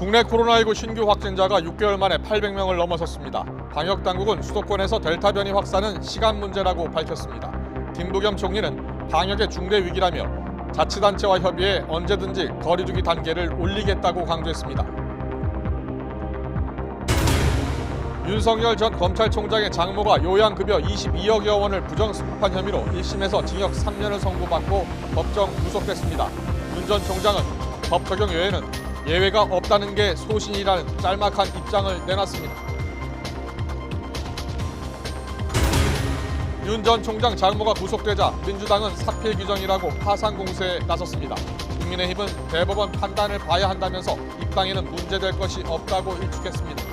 국내 코로나19 신규 확진자가 6개월 만에 800명을 넘어섰습니다. 방역당국은 수도권에서 델타 변이 확산은 시간 문제라고 밝혔습니다. 김부겸 총리는 방역의 중대 위기라며 자치단체와 협의해 언제든지 거리두기 단계를 올리겠다고 강조했습니다. 윤석열 전 검찰총장의 장모가 요양급여 22억여 원을 부정수급한 혐의로 1심에서 징역 3년을 선고받고 법정 구속됐습니다. 윤 전 총장은 법 적용 외에는 예외가 없다는 게 소신이라는 짤막한 입장을 내놨습니다. 윤 전 총장 장모가 구속되자 민주당은 사필 규정이라고 파상 공세에 나섰습니다. 국민의힘은 대법원 판단을 봐야 한다면서 입당에는 문제될 것이 없다고 일축했습니다.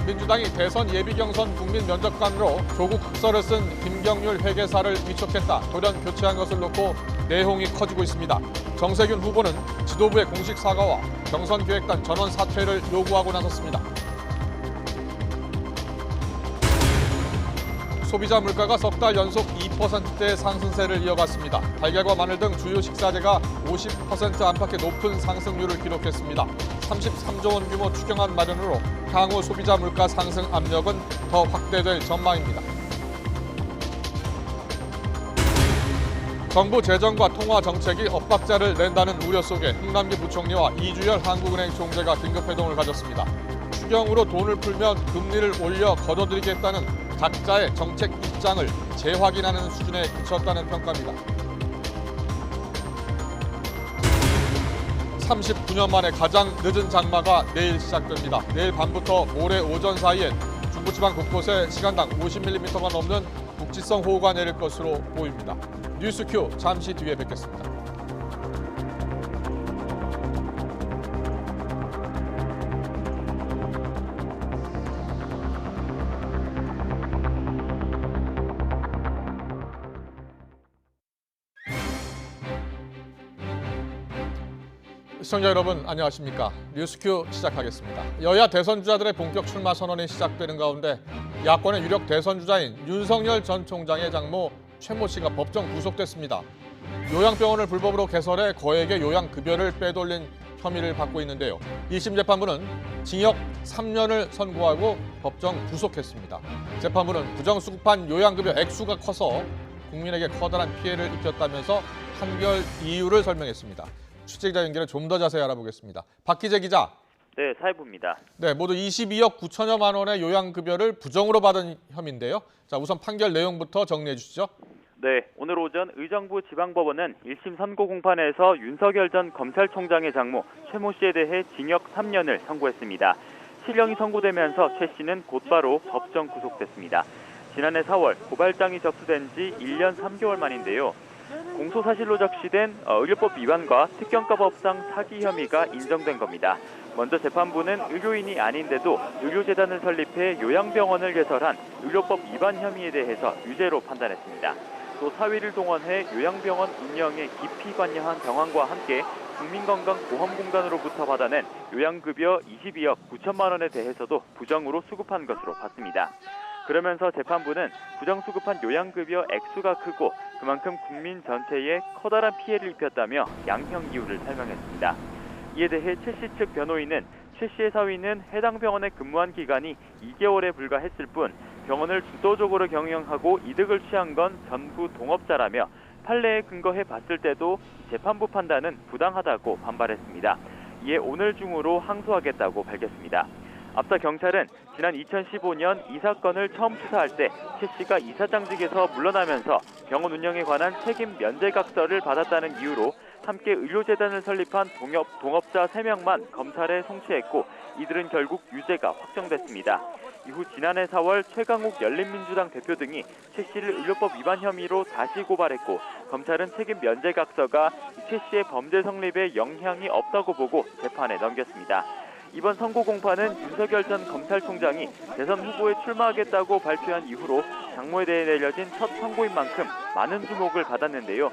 민주당이 대선 예비경선 국민면접관으로 조국 흑서를 쓴 김경률 회계사를 위촉했다, 돌연 교체한 것을 놓고 내홍이 커지고 있습니다. 정세균 후보는 지도부의 공식 사과와 경선기획단 전원 사퇴를 요구하고 나섰습니다. 소비자 물가가 석 달 연속 2%대 상승세를 이어갔습니다. 달걀과 마늘 등 주요 식사재가 50% 안팎의 높은 상승률을 기록했습니다. 33조 원 규모 추경안 마련으로 향후 소비자 물가 상승 압력은 더 확대될 전망입니다. 정부 재정과 통화 정책이 엇박자를 낸다는 우려 속에 홍남기 부총리와 이주열 한국은행 총재가 긴급회동을 가졌습니다. 추경으로 돈을 풀면 금리를 올려 걷어들이겠다는 각자의 정책 입장을 재확인하는 수준에 그쳤다는 평가입니다. 39년 만에 가장 늦은 장마가 내일 시작됩니다. 내일 밤부터 모레 오전 사이엔 중부지방 곳곳에 시간당 50mm가 넘는 국지성 호우가 내릴 것으로 보입니다. 뉴스큐 잠시 뒤에 뵙겠습니다. 시청자 여러분 안녕하십니까? 뉴스큐 시작하겠습니다. 여야 대선주자들의 본격 출마 선언이 시작되는 가운데 야권의 유력 대선주자인 윤석열 전 총장의 장모 최모 씨가 법정 구속됐습니다. 요양병원을 불법으로 개설해 거액의 요양급여를 빼돌린 혐의를 받고 있는데요. 1심 재판부는 징역 3년을 선고하고 법정 구속했습니다. 재판부는 부정수급한 요양급여 액수가 커서 국민에게 커다란 피해를 입혔다면서 판결 이유를 설명했습니다. 취재기자 연결해 좀 더 자세히 알아보겠습니다. 박기재 기자. 네, 사회부입니다. 네, 모두 22억 9천여만 원의 요양급여를 부정으로 받은 혐의인데요. 자, 우선 판결 내용부터 정리해 주시죠. 네, 오늘 오전 의정부 지방법원은 1심 선고 공판에서 윤석열 전 검찰총장의 장모 최모 씨에 대해 징역 3년을 선고했습니다. 실형이 선고되면서 최 씨는 곧바로 법정 구속됐습니다. 지난해 4월 고발장이 접수된 지 1년 3개월 만인데요. 공소사실로 적시된 의료법 위반과 특경가법상 사기 혐의가 인정된 겁니다. 먼저 재판부는 의료인이 아닌데도 의료재단을 설립해 요양병원을 개설한 의료법 위반 혐의에 대해서 유죄로 판단했습니다. 또 사위를 동원해 요양병원 운영에 깊이 관여한 병원과 함께 국민건강보험공단으로부터 받아낸 요양급여 22억 9천만 원에 대해서도 부정으로 수급한 것으로 봤습니다. 그러면서 재판부는 부정수급한 요양급여 액수가 크고 그만큼 국민 전체에 커다란 피해를 입혔다며 양형 이유를 설명했습니다. 이에 대해 최 씨 측 변호인은 최 씨의 사위는 해당 병원에 근무한 기간이 2개월에 불과했을 뿐 병원을 주도적으로 경영하고 이득을 취한 건 전부 동업자라며 판례에 근거해 봤을 때도 재판부 판단은 부당하다고 반발했습니다. 이에 오늘 중으로 항소하겠다고 밝혔습니다. 앞서 경찰은 지난 2015년 이 사건을 처음 수사할 때 최 씨가 이사장직에서 물러나면서 병원 운영에 관한 책임 면제각서를 받았다는 이유로 함께 의료재단을 설립한 동업자 3명만 검찰에 송치했고 이들은 결국 유죄가 확정됐습니다. 이후 지난해 4월 최강욱 열린민주당 대표 등이 최 씨를 의료법 위반 혐의로 다시 고발했고 검찰은 책임 면제각서가 최 씨의 범죄 성립에 영향이 없다고 보고 재판에 넘겼습니다. 이번 선고 공판은 윤석열 전 검찰총장이 대선 후보에 출마하겠다고 발표한 이후로 장모에 대해 내려진 첫 선고인 만큼 많은 주목을 받았는데요.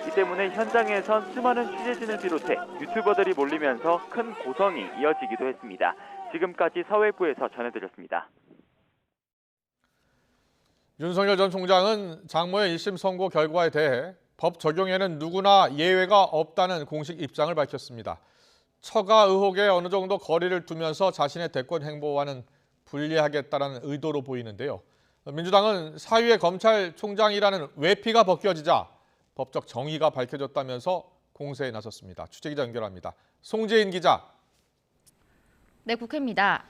이 때문에 현장에선 수많은 취재진을 비롯해 유튜버들이 몰리면서 큰 고성이 이어지기도 했습니다. 지금까지 사회부에서 전해드렸습니다. 윤석열 전 총장은 장모의 1심 선고 결과에 대해 법 적용에는 누구나 예외가 없다는 공식 입장을 밝혔습니다. 처가 의혹에 어느 정도 거리를 두면서 자신의 대권 행보와는 분리하겠다는 의도로 보이는데요. 민주당은 사위의 검찰총장이라는 외피가 벗겨지자 법적 정의가 밝혀졌다면서 공세에 나섰습니다. 취재기자 연결합니다. 송재인 기자. 네, 국회입니다.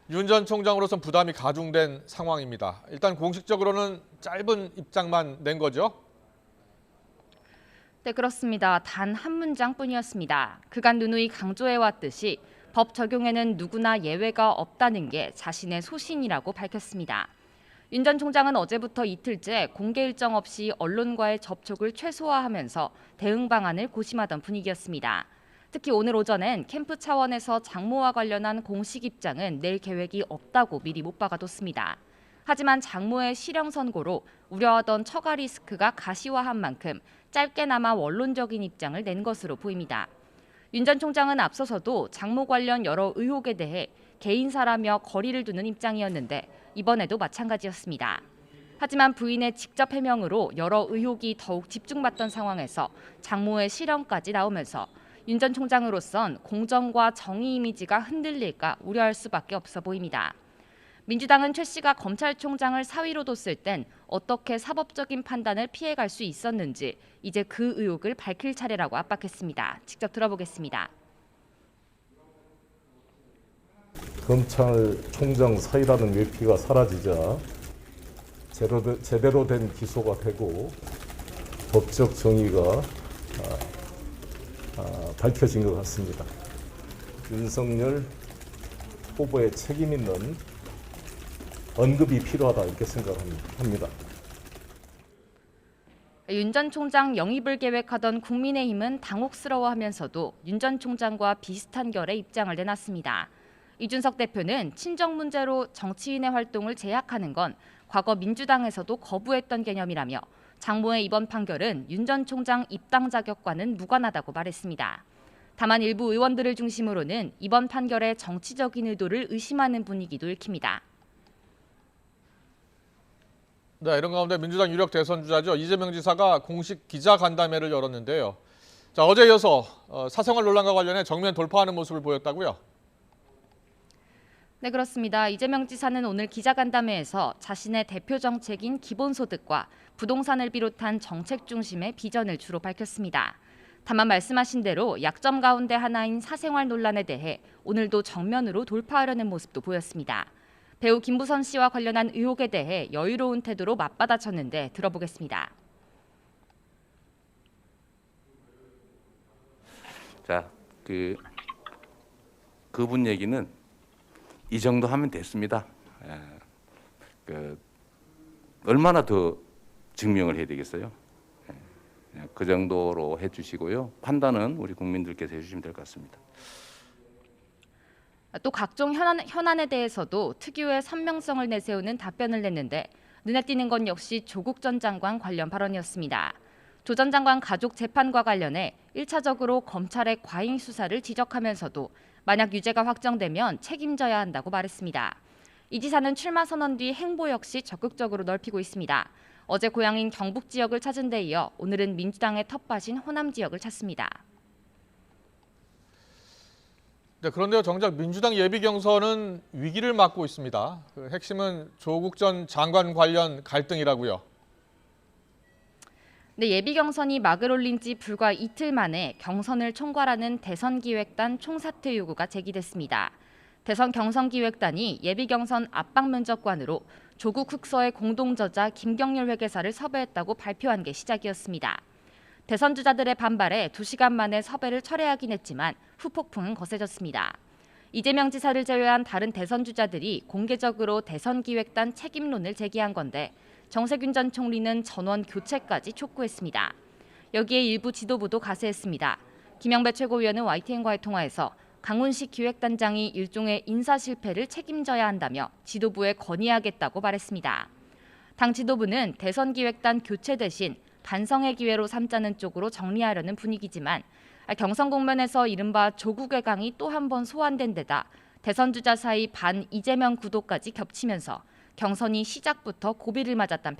윤 전 총장으로선 부담이 가중된 상황입니다. 일단 공식적으로는 짧은 입장만 낸 거죠? 네, 그렇습니다. 단 한 문장뿐이었습니다. 그간 누누이 강조해왔듯이 법 적용에는 누구나 예외가 없다는 게 자신의 소신이라고 밝혔습니다. 윤 전 총장은 어제부터 이틀째 공개 일정 없이 언론과의 접촉을 최소화하면서 대응 방안을 고심하던 분위기였습니다. 특히 오늘 오전엔 캠프 차원에서 장모와 관련한 공식 입장은 낼 계획이 없다고 미리 못 박아뒀습니다. 하지만 장모의 실형 선고로 우려하던 처가 리스크가 가시화한 만큼 짧게나마 원론적인 입장을 낸 것으로 보입니다. 윤 전 총장은 앞서서도 장모 관련 여러 의혹에 대해 개인사라며 거리를 두는 입장이었는데 이번에도 마찬가지였습니다. 하지만 부인의 직접 해명으로 여러 의혹이 더욱 집중받던 상황에서 장모의 실형까지 나오면서 윤 전 총장으로선 공정과 정의 이미지가 흔들릴까 우려할 수밖에 없어 보입니다. 민주당은 최 씨가 검찰총장을 사위로 뒀을 땐 어떻게 사법적인 판단을 피해갈 수 있었는지 이제 그 의혹을 밝힐 차례라고 압박했습니다. 직접 들어보겠습니다. 검찰총장 사위라는 외피가 사라지자 제대로 된 기소가 되고 법적 정의가 밝혀진 것 같습니다. 윤석열 후보의 책임 있는 언급이 필요하다 이렇게 생각합니다. 윤 전 총장 영입을 계획하던 국민의힘은 당혹스러워하면서도 윤 전 총장과 비슷한 결의 입장을 내놨습니다. 이준석 대표는 친정 문제로 정치인의 활동을 제약하는 건 과거 민주당에서도 거부했던 개념이라며 장모의 이번 판결은 윤 전 총장 입당 자격과는 무관하다고 말했습니다. 다만 일부 의원들을 중심으로는 이번 판결의 정치적인 의도를 의심하는 분위기도 읽힙니다. 네, 이런 가운데 민주당 유력 대선 주자죠. 이재명 지사가 공식 기자 간담회를 열었는데요. 자, 어제 이어서 사생활 논란과 관련해 정면 돌파하는 모습을 보였다고요? 네, 그렇습니다. 이재명 지사는 오늘 기자간담회에서 자신의 대표 정책인 기본소득과 부동산을 비롯한 정책 중심의 비전을 주로 밝혔습니다. 다만 말씀하신 대로 약점 가운데 하나인 사생활 논란에 대해 오늘도 정면으로 돌파하려는 모습도 보였습니다. 배우 김부선 씨와 관련한 의혹에 대해 여유로운 태도로 맞받아쳤는데 들어보겠습니다. 자, 그분 얘기는 이 정도 하면 됐습니다. 얼마나 더 증명을 해야 되겠어요? 그 정도로 해주시고요. 판단은 우리 국민들께서 해주시면 될 것 같습니다. 또 각종 현안에 대해서도 특유의 선명성을 내세우는 답변을 냈는데 눈에 띄는 건 역시 조국 전 장관 관련 발언이었습니다. 조 전 장관 가족 재판과 관련해 1차적으로 검찰의 과잉 수사를 지적하면서도 만약 유죄가 확정되면 책임져야 한다고 말했습니다. 이 지사는 출마 선언 뒤 행보 역시 적극적으로 넓히고 있습니다. 어제 고향인 경북 지역을 찾은 데 이어 오늘은 민주당의 텃밭인 호남 지역을 찾습니다. 네, 그런데요, 정작 민주당 예비 경선은 위기를 맞고 있습니다. 그 핵심은 조국 전 장관 관련 갈등이라고요. 네, 예비 경선이 막을 올린 지 불과 이틀 만에 경선을 총괄하는 대선기획단 총사퇴 요구가 제기됐습니다. 대선 경선기획단이 예비 경선 압박 면접관으로 조국 흑서의 공동저자 김경률 회계사를 섭외했다고 발표한 게 시작이었습니다. 대선 주자들의 반발에 2시간 만에 섭외를 철회하긴 했지만 후폭풍은 거세졌습니다. 이재명 지사를 제외한 다른 대선 주자들이 공개적으로 대선기획단 책임론을 제기한 건데 정세균 전 총리는 전원 교체까지 촉구했습니다. 여기에 일부 지도부도 가세했습니다. 김영배 최고위원은 YTN과의 통화에서 강훈식 기획단장이 일종의 인사 실패를 책임져야 한다며 지도부에 건의하겠다고 말했습니다. 당 지도부는 대선기획단 교체 대신 반성의 기회로 삼자는 쪽으로 정리하려는 분위기지만 경선 국면에서 이른바 조국의 강이 또 한 번 소환된 데다 대선 주자 사이 반 이재명 구도까지 겹치면서 경선이 시작부터 고비를 맞았다는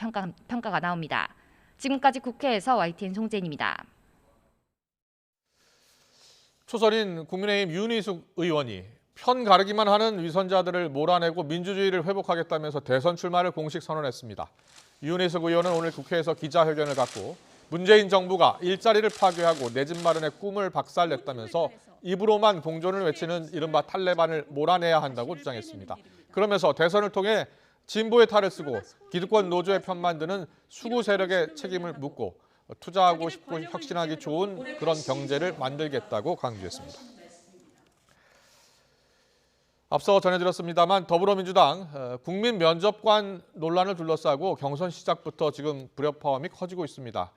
평가가 나옵니다. 지금까지 국회에서 YTN 송재인입니다. 초선인 국민의힘 윤희숙 의원이 편 가르기만 하는 위선자들을 몰아내고 민주주의를 회복하겠다면서 대선 출마를 공식 선언했습니다. 윤희숙 의원은 오늘 국회에서 기자회견을 갖고 문재인 정부가 일자리를 파괴하고 내 집 마련의 꿈을 박살냈다면서 입으로만 공존을 외치는 이른바 탈레반을 몰아내야 한다고 주장했습니다. 그러면서 대선을 통해 진보의 탈을 쓰고 기득권 노조의 편 만드는 수구 세력의 책임을 묻고 투자하고 싶고 혁신하기 좋은 그런 경제를 만들겠다고 강조했습니다. 앞서 전해드렸습니다만 더불어민주당 국민 면접관 논란을 둘러싸고 경선 시작부터 지금 불협화음이 커지고 있습니다.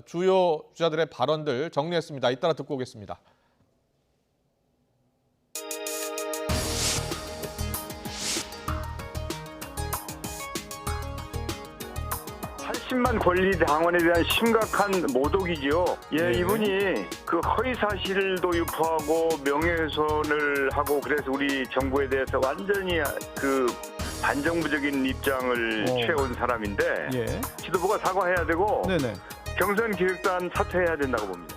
주요 주자들의 발언들 정리했습니다. 잇따라 듣고 오겠습니다. 80만 권리당원에 대한 심각한 모독이지요. 예, 이분이 그 허위 사실도 유포하고 명예훼손을 하고 그래서 우리 정부에 대해서 완전히 그 반정부적인 입장을 취해온 사람인데 지도부가 사과해야 되고 경선 기획단 사퇴해야 된다고 봅니다.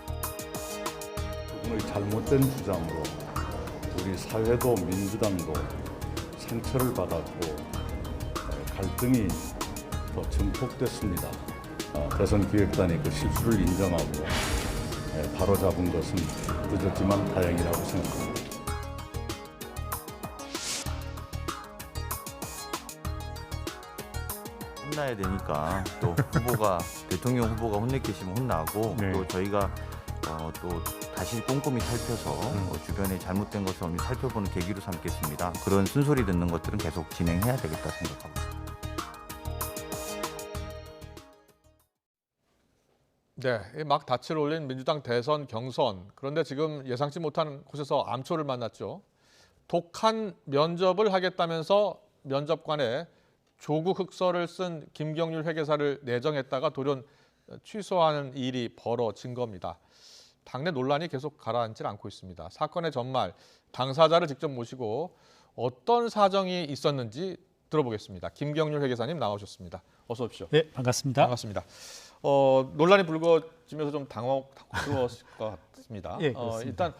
그분의 잘못된 주장으로 우리 사회도 민주당도 상처를 받았고 갈등이 더 증폭됐습니다. 대선 기획단이 그 실수를 인정하고 바로잡은 것은 늦었지만 다행이라고 생각합니다. 혼나야 되니까 또 후보가 대통령 후보가 혼내키시면 혼나고 또 저희가 또 다시 꼼꼼히 살펴서 주변에 잘못된 것을 없는지 살펴보는 계기로 삼겠습니다. 그런 쓴소리 듣는 것들은 계속 진행해야 되겠다 생각하고 있습니다. 네, 막 닻을 올린 민주당 대선 경선. 그런데 지금 예상치 못한 곳에서 암초를 만났죠. 독한 면접을 하겠다면서 면접관에 조국 흑서를 쓴 김경률 회계사를 내정했다가 돌연 취소하는 일이 벌어진 겁니다. 당내 논란이 계속 가라앉질 않고 있습니다. 사건의 전말, 당사자를 직접 모시고 어떤 사정이 있었는지 들어보겠습니다. 김경률 회계사님 나오셨습니다. 어서 오십시오. 네, 반갑습니다. 반갑습니다. 논란이 불거지면서 좀 당황스러웠을 것 같습니다. 예, 그렇습니다. 일단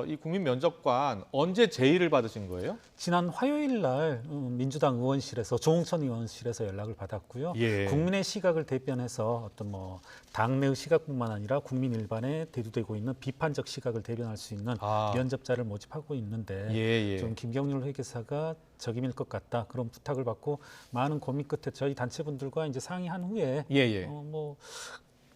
이 국민 면접관 언제 제의를 받으신 거예요? 지난 화요일 날 민주당 의원실에서 조홍천 의원실에서 연락을 받았고요. 국민의 시각을 대변해서 어떤 뭐 당내의 시각뿐만 아니라 국민 일반에 대두되고 있는 비판적 시각을 대변할 수 있는 면접자를 모집하고 있는데 좀 김경률 회계사가 적임일 것 같다 그런 부탁을 받고 많은 고민 끝에 저희 단체분들과 이제 상의한 후에 뭐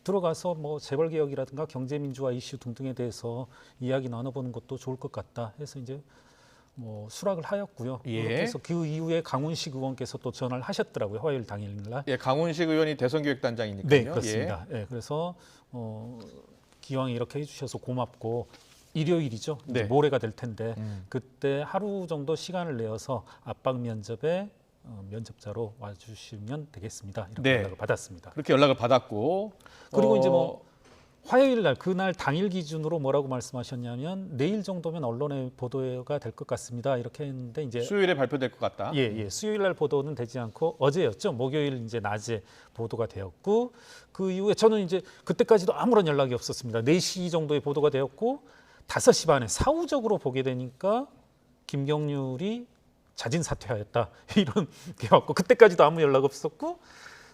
들어가서 뭐 재벌 개혁이라든가 경제 민주화 이슈 등등에 대해서 이야기 나눠보는 것도 좋을 것 같다 해서 이제 뭐 수락을 하였고요. 그래서 그 이후에 강훈식 의원께서 또 전화를 하셨더라고요. 화요일 당일날. 강훈식 의원이 대선기획단장이니까요. 네, 그렇습니다. 그래서 기왕 이렇게 해주셔서 고맙고 일요일이죠. 이제 모레가 될 텐데 그때 하루 정도 시간을 내어서 압박 면접에 면접자로 와주시면 되겠습니다. 이렇게 연락을 받았습니다. 그렇게 연락을 받았고 그리고 이제 뭐 화요일 날 그날 당일 기준으로 뭐라고 말씀하셨냐면 내일 정도면 언론에 보도가 될 것 같습니다. 이렇게 했는데 이제 수요일에 발표될 것 같다. 수요일 날 보도는 되지 않고 어제였죠. 목요일 이제 낮에 보도가 되었고 그 이후에 저는 이제 그때까지도 아무런 연락이 없었습니다. 4시 정도에 보도가 되었고 5시 반에 사후적으로 보게 되니까 김경률이 자진 사퇴하였다 이런 게 왔고 그때까지도 아무 연락 없었고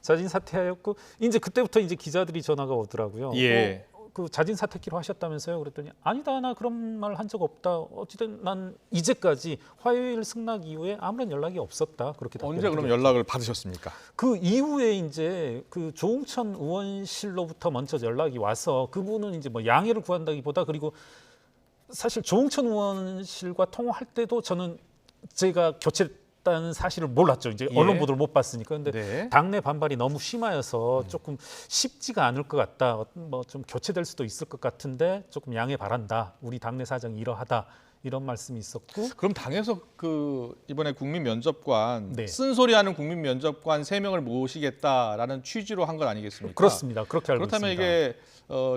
자진 사퇴하였고 이제 그때부터 이제 기자들이 전화가 오더라고요. 그 자진 사퇴키로 하셨다면서요? 그랬더니 아니다 나 그런 말 한 적 없다. 어쨌든 난 이제까지 화요일 승낙 이후에 아무런 연락이 없었다. 그렇게 언제 그럼 연락을 받으셨습니까? 그 이후에 이제 그 조홍천 의원실로부터 먼저 연락이 와서 그분은 이제 뭐 양해를 구한다기보다 그리고 사실 조홍천 의원실과 통화할 때도 저는 제가 교체했다는 사실을 몰랐죠. 이제 언론 보도를 못 봤으니까. 근데 당내 반발이 너무 심하여서 조금 쉽지가 않을 것 같다. 뭐 좀 교체될 수도 있을 것 같은데 조금 양해 바란다. 우리 당내 사정이 이러하다. 이런 말씀이 있었고 그럼 당에서 그 이번에 국민면접관 네. 쓴소리하는 국민면접관 3명을 모시겠다라는 취지로 한 건 아니겠습니까? 그렇습니다. 그렇게 알고 그렇다면 있습니다. 이게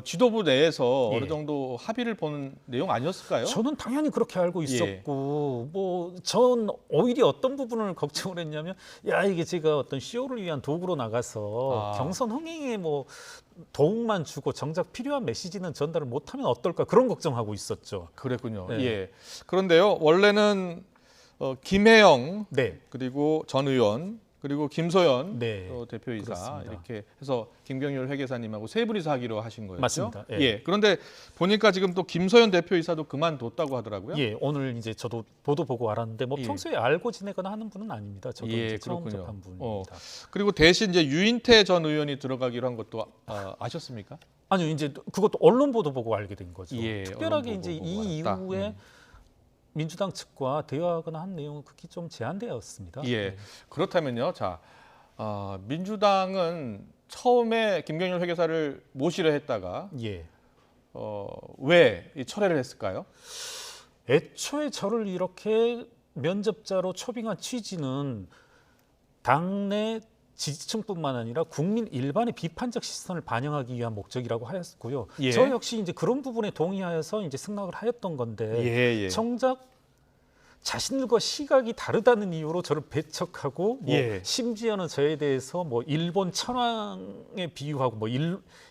지도부 내에서 예. 어느 정도 합의를 본 내용 아니었을까요? 저는 당연히 그렇게 알고 있었고 뭐 전 오히려 어떤 부분을 걱정을 했냐면 야 이게 제가 어떤 쇼를 위한 도구로 나가서 경선 흥행에 뭐 도움만 주고 정작 필요한 메시지는 전달을 못하면 어떨까 그런 걱정하고 있었죠. 그랬군요. 네. 예. 그런데요, 원래는 김혜영 네. 그리고 전 의원 그리고 김소연 네. 대표이사 그렇습니다. 이렇게 해서 김경률 회계사님하고 세 분이서 하기로 하신 거였죠. 맞습니다. 예. 예. 그런데 보니까 지금 또 김소연 대표이사도 그만뒀다고 하더라고요. 예, 오늘 이제 저도 보도 보고 알았는데 뭐 예. 평소에 알고 지내거나 하는 분은 아닙니다. 저도 예, 이제 처음 그렇군요. 접한 분입니다. 그리고 대신 이제 유인태 전 의원이 들어가기로 한 것도 아셨습니까? 아니요, 이제 그것도 언론 보도 보고 알게 된 거죠. 예, 특별하게 언론 이제 보고 이 알았다. 이후에 민주당 측과 대화하거나 한 내용은 극히 좀 제한되었습니다. 예. 그렇다면요. 자, 민주당은 처음에 김경률 회계사를 모시려 했다가 예. 왜 이 철회를 했을까요? 애초에 저를 이렇게 면접자로 초빙한 취지는 당내 지지층뿐만 아니라 국민 일반의 비판적 시선을 반영하기 위한 목적이라고 하였고요. 예. 저 역시 이제 그런 부분에 동의하여서 이제 승낙을 하였던 건데 예. 정작 자신들과 시각이 다르다는 이유로 저를 배척하고 뭐 예. 심지어는 저에 대해서 뭐 일본 천황에 비유하고 뭐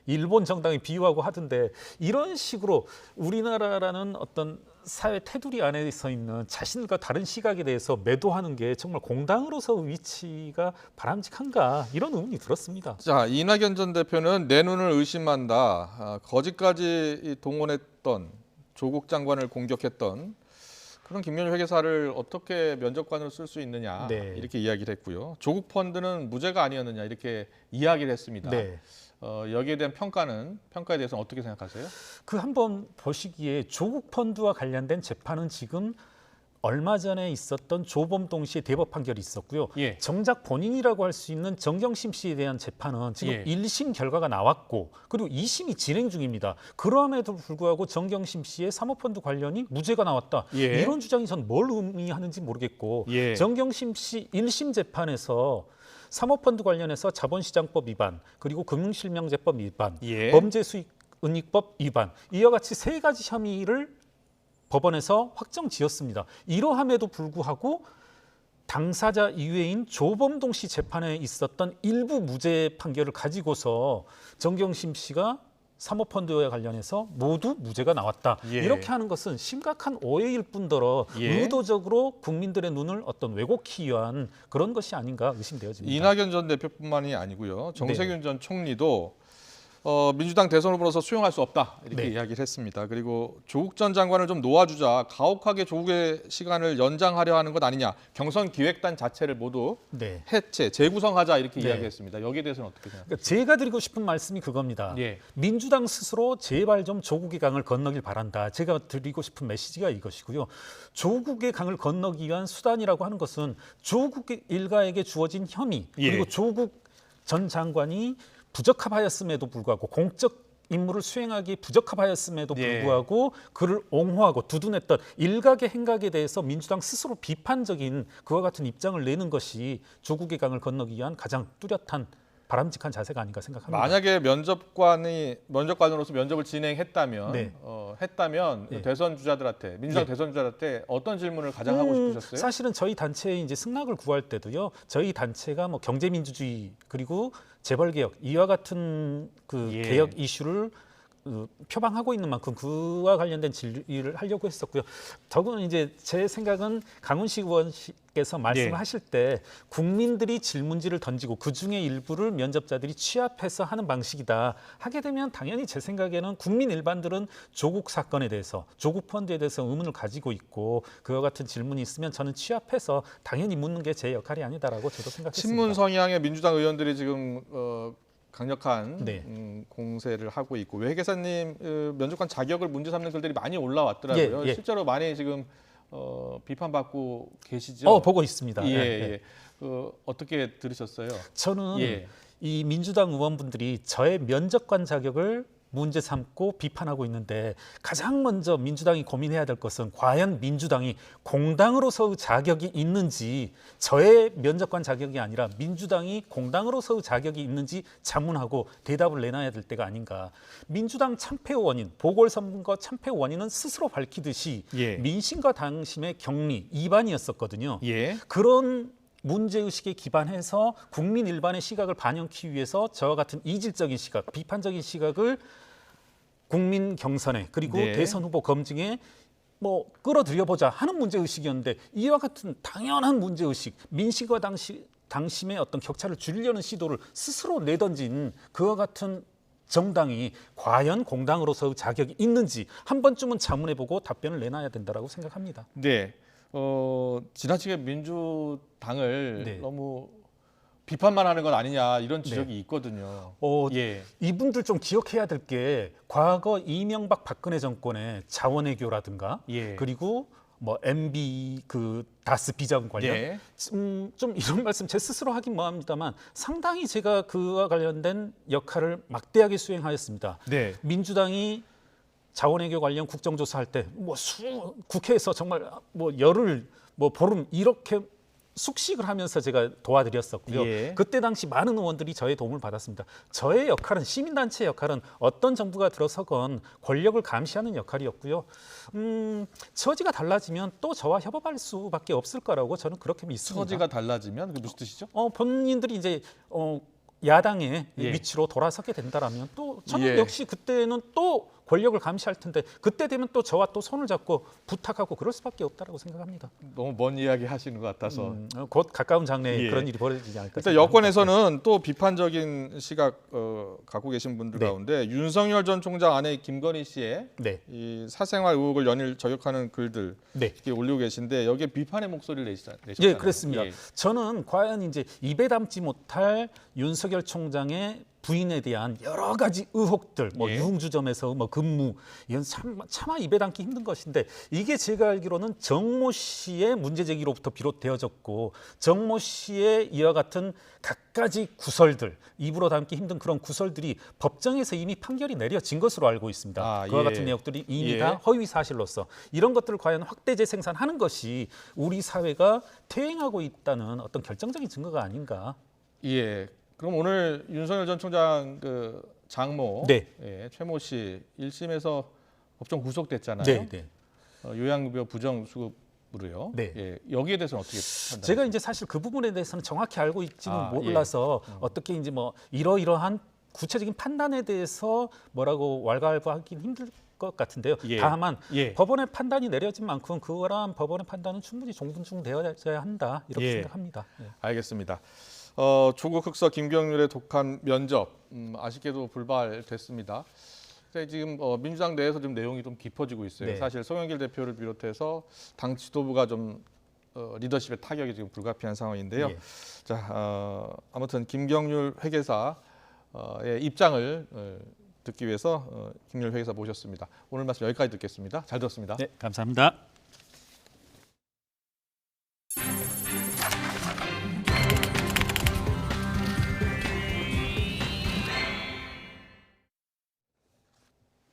일본 정당에 비유하고 하던데 이런 식으로 우리나라라는 어떤 사회 테두리 안에 서 있는 자신과 다른 시각에 대해서 매도하는 게 정말 공당으로서 위치가 바람직한가 이런 의문이 들었습니다. 자, 이낙연 전 대표는 내 눈을 의심한다. 거짓까지 동원했던 조국 장관을 공격했던 그런 김경률 회계사를 어떻게 면접관으로 쓸 수 있느냐 네. 이렇게 이야기를 했고요. 조국 펀드는 무죄가 아니었느냐 이렇게 이야기를 했습니다. 네. 여기에 대한 평가에 대해서는 어떻게 생각하세요? 그 한번 보시기에 조국 펀드와 관련된 재판은 지금 얼마 전에 있었던 조범동 씨의 대법 판결이 있었고요. 예. 정작 본인이라고 할 수 있는 정경심 씨에 대한 재판은 지금 예. 1심 결과가 나왔고 그리고 2심이 진행 중입니다. 그럼에도 불구하고 정경심 씨의 사모펀드 관련이 무죄가 나왔다. 예. 이런 주장이 전 뭘 의미하는지 모르겠고 예. 정경심 씨 1심 재판에서 사모펀드 관련해서 자본시장법 위반 그리고 금융실명제법 위반 예. 범죄수익은닉법 위반 이와 같이 세 가지 혐의를 법원에서 확정지었습니다. 이러함에도 불구하고 당사자 이외인 조범동 씨 재판에 있었던 일부 무죄 판결을 가지고서 정경심 씨가 사모펀드와 관련해서 모두 무죄가 나왔다. 예. 이렇게 하는 것은 심각한 오해일 뿐더러 예. 의도적으로 국민들의 눈을 어떤 왜곡히 위한 그런 것이 아닌가 의심되어집니다. 이낙연 전 대표뿐만이 아니고요. 정세균 전 총리도 민주당 대선 후보로서 수용할 수 없다 이렇게 네. 이야기를 했습니다. 그리고 조국 전 장관을 좀 놓아주자 가혹하게 조국의 시간을 연장하려 하는 것 아니냐. 경선 기획단 자체를 모두 네. 해체, 재구성하자 이렇게 네. 이야기했습니다. 여기에 대해서는 어떻게 생각하세요? 그러니까 제가 드리고 싶은 말씀이 그겁니다. 예. 민주당 스스로 제발 좀 조국의 강을 건너길 바란다. 제가 드리고 싶은 메시지가 이것이고요. 조국의 강을 건너기 위한 수단이라고 하는 것은 조국 일가에게 주어진 혐의 그리고 예. 조국 전 장관이 부적합하였음에도 불구하고 공적 임무를 수행하기 부적합하였음에도 예. 불구하고 그를 옹호하고 두둔했던 일각의 행각에 대해서 민주당 스스로 비판적인 그와 같은 입장을 내는 것이 조국의 강을 건너기 위한 가장 뚜렷한 바람직한 자세가 아닌가 생각합니다. 만약에 면접관으로서 면접을 진행했다면 네. 했다면 예. 대선 주자들한테 민주당 예. 대선 주자들한테 어떤 질문을 가장 하고 싶으셨어요? 사실은 저희 단체에 이제 승낙을 구할 때도요. 저희 단체가 뭐 경제민주주의 그리고 재벌개혁 이와 같은 그 예. 개혁 이슈를 표방하고 있는 만큼 그와 관련된 질의를 하려고 했었고요. 더구나 이제 제 생각은 강훈식 의원께서 말씀을 네. 하실 때 국민들이 질문지를 던지고 그 중에 일부를 면접자들이 취합해서 하는 방식이다. 하게 되면 당연히 제 생각에는 국민 일반들은 조국 사건에 대해서 조국 펀드에 대해서 의문을 가지고 있고 그와 같은 질문이 있으면 저는 취합해서 당연히 묻는 게 제 역할이 아니다라고 저도 생각했습니다. 친문 성향의 민주당 의원들이 지금 강력한 네. 공세를 하고 있고 회계사님 면접관 자격을 문제 삼는 글들이 많이 올라왔더라고요. 예, 예. 실제로 많이 지금 비판받고 계시죠? 보고 있습니다. 예, 예, 예. 어떻게 들으셨어요? 저는 예. 이 민주당 의원분들이 저의 면접관 자격을 문제 삼고 비판하고 있는데 가장 먼저 민주당이 고민해야 될 것은 과연 민주당이 공당으로서의 자격이 있는지, 저의 면접관 자격이 아니라 민주당이 공당으로서의 자격이 있는지 자문하고 대답을 내놔야 될 때가 아닌가. 민주당 참패 원인, 보궐선거 참패 원인은 스스로 밝히듯이 민심과 당심의 격리, 이반이었었거든요. 그런 문제의식에 기반해서 국민 일반의 시각을 반영하기 위해서 저와 같은 이질적인 시각, 비판적인 시각을 국민 경선에 그리고 대선 후보 검증에 끌어들여보자 하는 문제의식이었는데, 이와 같은 당연한 문제의식, 민심과 당심의 어떤 격차를 줄이려는 시도를 스스로 내던진 그와 같은 정당이 과연 공당으로서의 자격이 있는지 한 번쯤은 자문해보고 답변을 내놔야 된다고 생각합니다. 네. 지나치게 민주당을 너무 비판만 하는 건 아니냐 이런 지적이 있거든요. 이분들 좀 기억해야 될 게 과거 이명박 박근혜 정권의 자원외교라든가 그리고 MB 그 다스 비자금 관련 좀 이런 말씀 제 스스로 하긴 뭐합니다만 상당히 제가 그와 관련된 역할을 막대하게 수행하였습니다. 민주당이 자원외교 관련 국정조사할 때 국회에서 정말 열흘 보름 이렇게 숙식을 하면서 제가 도와드렸었고요. 그때 당시 많은 의원들이 저의 도움을 받았습니다. 저의 역할은, 시민단체의 역할은 어떤 정부가 들어서건 권력을 감시하는 역할이었고요. 처지가 달라지면 또 저와 협업할 수밖에 없을 거라고 저는 그렇게 믿습니다. 처지가 달라지면 그게 무슨 뜻이죠? 본인들이 이제 야당의 위치로 돌아서게 된다라면 또 저는 역시 그때는 또 권력을 감시할 텐데 그때 되면 또 저와 또 손을 잡고 부탁하고 그럴 수밖에 없다라고 생각합니다. 너무 먼 이야기 하시는 것 같아서 곧 가까운 장래에 그런 일이 벌어지지 않을까. 일단 여권에서는 또 비판적인 시각 갖고 계신 분들 가운데 윤석열 전 총장 아내 김건희 씨의 이 사생활 의혹을 연일 저격하는 글들 이렇게 올리고 계신데 여기에 비판의 목소리를 내셨잖아요. 그렇습니다. 저는 과연 이제 입에 담지 못할 윤석열 총장의 부인에 대한 여러 가지 의혹들, 유흥주점에서 근무, 이건 차마 입에 담기 힘든 것인데, 이게 제가 알기로는 정모 씨의 문제 제기로부터 비롯되어졌고, 정모 씨의 이와 같은 갖가지 구설들, 입으로 담기 힘든 그런 구설들이 법정에서 이미 판결이 내려진 것으로 알고 있습니다. 그와 같은 내용들이 이미 다 허위 사실로서 이런 것들을 과연 확대 재생산하는 것이 우리 사회가 퇴행하고 있다는 어떤 결정적인 증거가 아닌가. 그럼 오늘 윤석열 전 총장 그 장모 최모 씨 1심에서 법정 구속됐잖아요. 요양급여 부정 수급으로요. 여기에 대해서는 어떻게 판단하세요? 제가 이제 사실 그 부분에 대해서는 정확히 알고 있지는 몰라서 어떻게 이제 이러이러한 구체적인 판단에 대해서 뭐라고 왈가왈부하기는 힘들 것 같은데요. 다만 법원의 판단이 내려진 만큼 그러한 법원의 판단은 충분히 존중되어야 한다 이렇게 생각합니다. 알겠습니다. 조국 흑서 김경률의 독한 면접 아쉽게도 불발됐습니다. 지금 민주당 내에서 좀 내용이 좀 깊어지고 있어요. 사실 송영길 대표를 비롯해서 당 지도부가 좀 리더십의 타격이 지금 불가피한 상황인데요. 아무튼 김경률 회계사의 입장을 듣기 위해서 김경률 회계사 모셨습니다. 오늘 말씀 여기까지 듣겠습니다. 잘 들었습니다. 네, 감사합니다.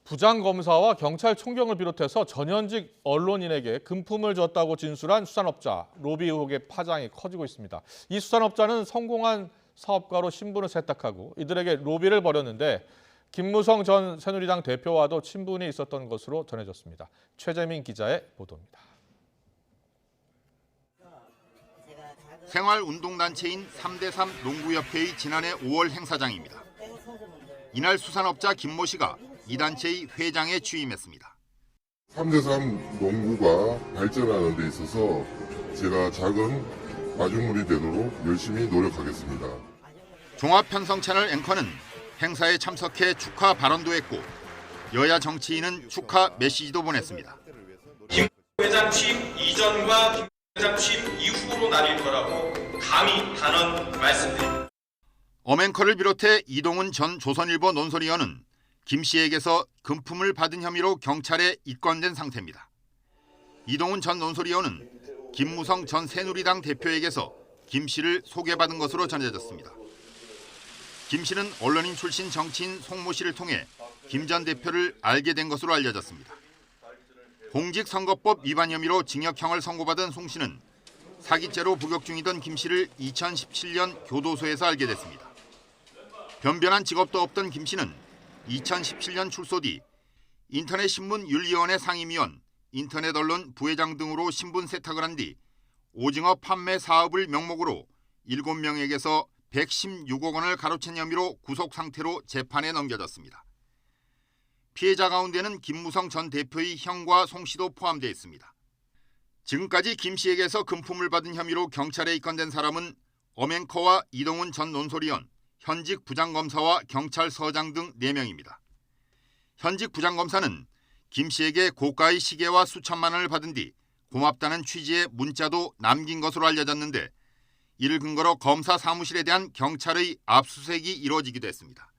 부장검사와 경찰 총경을 비롯해서 전현직 언론인에게 금품을 줬다고 진술한 수산업자, 로비 의혹의 파장이 커지고 있습니다. 이 수산업자는 성공한 사업가로 신분을 세탁하고 이들에게 로비를 벌였는데 김무성 전 새누리당 대표와도 친분이 있었던 것으로 전해졌습니다. 최재민 기자의 보도입니다. 생활운동단체인 3대3 농구협회의 지난해 5월 행사장입니다. 이날 수산업자 김모 씨가 이 단체의 회장에 취임했습니다. 3대3 농구가 발전하는 데 있어서 제가 작은 마중물이 되도록 열심히 노력하겠습니다. 종합편성채널 앵커는 행사에 참석해 축하 발언도 했고 여야 정치인은 축하 메시지도 보냈습니다. 김 회장 취임 이전과 김 회장 취임 이후로 나뉠 거라고 감히 단언 말씀드립니다. 엄앵커를 비롯해 이동훈 전 조선일보 논설위원은 김 씨에게서 금품을 받은 혐의로 경찰에 입건된 상태입니다. 이동훈 전 논설위원은 김무성 전 새누리당 대표에게서 김 씨를 소개받은 것으로 전해졌습니다. 김 씨는 언론인 출신 정치인 송모 씨를 통해 김 전 대표를 알게 된 것으로 알려졌습니다. 공직선거법 위반 혐의로 징역형을 선고받은 송 씨는 사기죄로 복역 중이던 김 씨를 2017년 교도소에서 알게 됐습니다. 변변한 직업도 없던 김 씨는 2017년 출소 뒤 인터넷신문윤리위원회 상임위원, 인터넷 언론 부회장 등으로 신분 세탁을 한 뒤 오징어 판매 사업을 명목으로 7명에게서 116억 원을 가로챈 혐의로 구속 상태로 재판에 넘겨졌습니다. 피해자 가운데는 김무성 전 대표의 형과 송 씨도 포함되어 있습니다. 지금까지 김 씨에게서 금품을 받은 혐의로 경찰에 입건된 사람은 엄앵커와 이동훈 전 논설위원, 현직 부장검사와 경찰서장 등 4명입니다. 현직 부장검사는 김 씨에게 고가의 시계와 수천만 원을 받은 뒤 고맙다는 취지의 문자도 남긴 것으로 알려졌는데 이를 근거로 검사 사무실에 대한 경찰의 압수수색이 이루어지기도 했습니다.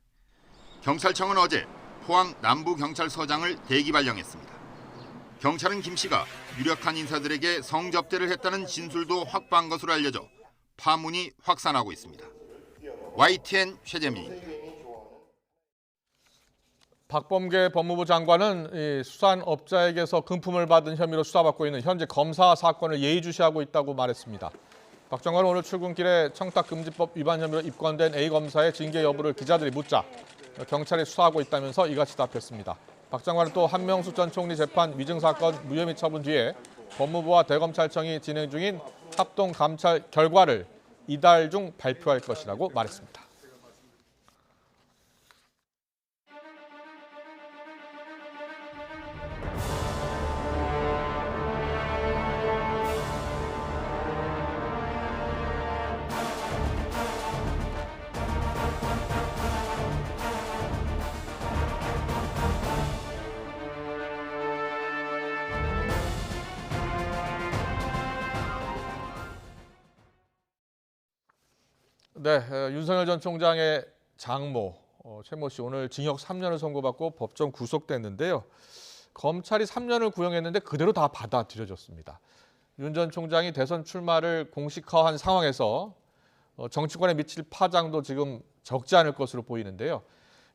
경찰청은 어제 포항 남부경찰서장을 대기 발령했습니다. 경찰은 김 씨가 유력한 인사들에게 성접대를 했다는 진술도 확보한 것으로 알려져 파문이 확산하고 있습니다. YTN 최재민입니다. 박범계 법무부 장관은 이 수산업자에게서 금품을 받은 혐의로 수사받고 있는 현재 검사 사건을 예의주시하고 있다고 말했습니다. 박 장관은 오늘 출근길에 청탁금지법 위반 혐의로 입건된 A 검사의 징계 여부를 기자들이 묻자 경찰이 수사하고 있다면서 이같이 답했습니다. 박 장관은 또 한명숙 전 총리 재판 위증 사건 무혐의 처분 뒤에 법무부와 대검찰청이 진행 중인 합동 감찰 결과를 이달 중 발표할 것이라고 말했습니다. 네, 윤석열 전 총장의 장모 최모 씨 오늘 징역 3년을 선고받고 법정 구속됐는데요. 검찰이 3년을 구형했는데 그대로 다 받아들여졌습니다. 윤 전 총장이 대선 출마를 공식화한 상황에서 정치권에 미칠 파장도 지금 적지 않을 것으로 보이는데요.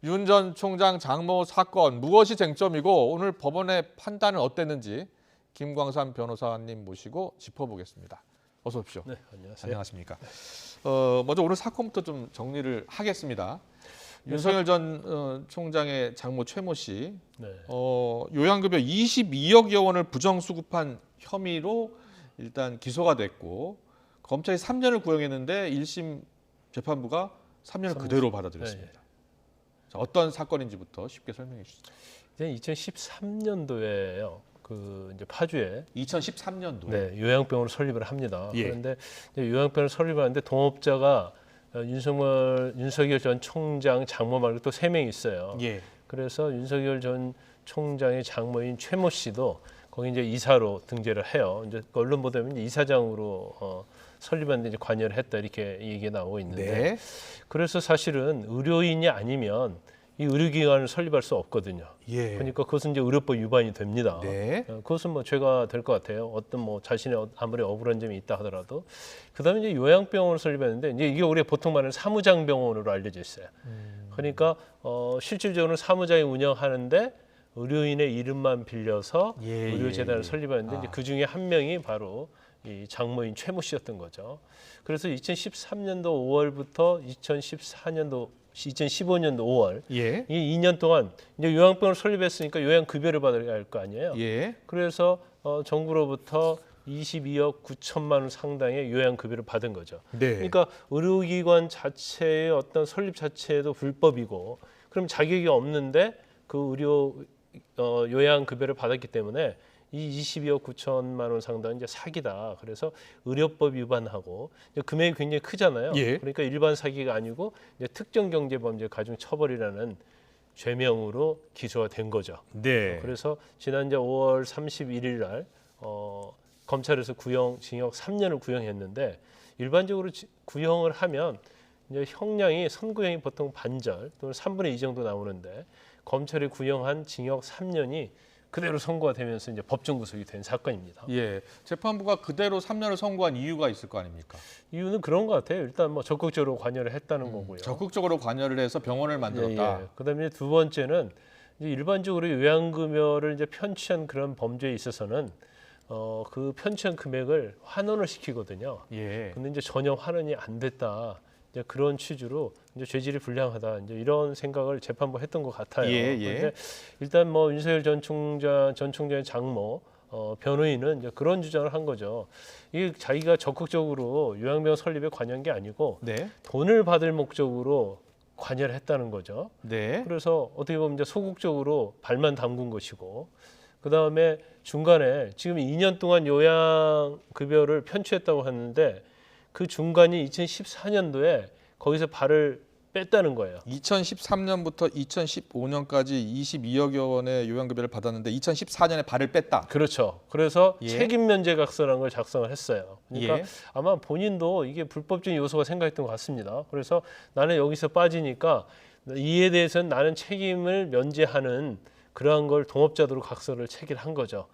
윤 전 총장 장모 사건 무엇이 쟁점이고 오늘 법원의 판단은 어땠는지 김광삼 변호사님 모시고 짚어보겠습니다. 어서 오십시오. 네, 안녕하세요. 안녕하십니까. 먼저 오늘 사건부터 좀 정리를 하겠습니다. 윤석열 전 총장의 장모 최모 씨, 네. 요양급여 22억여 원을 부정수급한 혐의로 일단 기소가 됐고 검찰이 3년을 구형했는데 1심 재판부가 3년을 그대로 받아들였습니다. 네. 자, 어떤 사건인지부터 쉽게 설명해 주시죠. 2013년도에요. 그 이제 파주에 2013년도 네, 요양병원을 설립을 합니다. 예. 그런데 요양병원을 설립하는데 동업자가 윤석열 전 총장 장모 말고 또 3명이 있어요. 예. 그래서 윤석열 전 총장의 장모인 최모 씨도 거기 이제 이사로 등재를 해요. 이제 언론 보도에 이제 이사장으로 설립하는데 이제 관여를 했다 이렇게 얘기가 나오고 있는데 네. 그래서 사실은 의료인이 아니면 이 의료기관을 설립할 수 없거든요. 예. 그러니까 그것은 이제 의료법 위반이 됩니다. 네. 그것은 뭐 죄가 될 것 같아요. 어떤 뭐 자신의 아무리 억울한 점이 있다 하더라도. 그다음에 이제 요양병원을 설립했는데 이제 이게 우리가 보통 말하는 사무장병원으로 알려져 있어요. 그러니까 실질적으로는 사무장이 운영하는데 의료인의 이름만 빌려서 의료재단을 설립하는데 이제 그 중에 한 명이 바로 이 장모인 최모 씨였던 거죠. 그래서 2013년도 5월부터 2015년도 5월 예. 이 2년 동안 이제 요양병원을 설립했으니까 요양급여를 받아야 할 거 아니에요. 예. 그래서 정부로부터 22억 9천만 원 상당의 요양급여를 받은 거죠. 네. 그러니까 의료기관 자체의 어떤 설립 자체도 불법이고 그럼 자격이 없는데 그 요양급여를 받았기 때문에 이 22억 9천만 원 상당은 이제 사기다. 그래서 의료법 위반하고 금액이 굉장히 크잖아요. 예. 그러니까 일반 사기가 아니고 이제 특정경제범죄 가중처벌이라는 죄명으로 기소가 된 거죠. 네. 그래서 지난 이제 5월 31일 날 검찰에서 징역 3년을 구형했는데 일반적으로 구형을 하면 이제 형량이 선고형이 보통 반절 또는 3분의 2 정도 나오는데 검찰이 구형한 징역 3년이 그대로 선고가 되면서 이제 법정 구속이 된 사건입니다. 예, 재판부가 그대로 3년을 선고한 이유가 있을 거 아닙니까? 이유는 그런 것 같아요. 일단 뭐 적극적으로 관여를 했다는 거고요. 적극적으로 관여를 해서 병원을 만들었다. 예. 그다음에 두 번째는 이제 일반적으로 요양급여를 이제 편취한 그런 범죄에 있어서는 그 편취한 금액을 환원을 시키거든요. 예. 근데 이제 전혀 환원이 안 됐다. 이제 그런 취지로 이제 죄질이 불량하다. 이제 이런 생각을 재판부 했던 것 같아요. 예, 예. 그런데 일단 뭐 윤석열 전 총장의 장모 변호인은 이제 그런 주장을 한 거죠. 이게 자기가 적극적으로 요양병원 설립에 관여한 게 아니고 네. 돈을 받을 목적으로 관여를 했다는 거죠. 네. 그래서 어떻게 보면 이제 소극적으로 발만 담근 것이고, 그 다음에 중간에 지금 2년 동안 요양급여를 편취했다고 하는데 그 중간이 2014년도에 거기서 발을 뺐다는 거예요. 2013년부터 2015년까지 22억여 원의 요양급여를 받았는데 2014년에 발을 뺐다. 그렇죠. 그래서 예. 책임면제각서라는 걸 작성을 했어요. 그러니까 예. 아마 본인도 이게 불법적인 요소가 생각했던 것 같습니다. 그래서 나는 여기서 빠지니까 이에 대해서는 나는 책임을 면제하는 그러한 걸 동업자들로 각서를 체결한 거죠.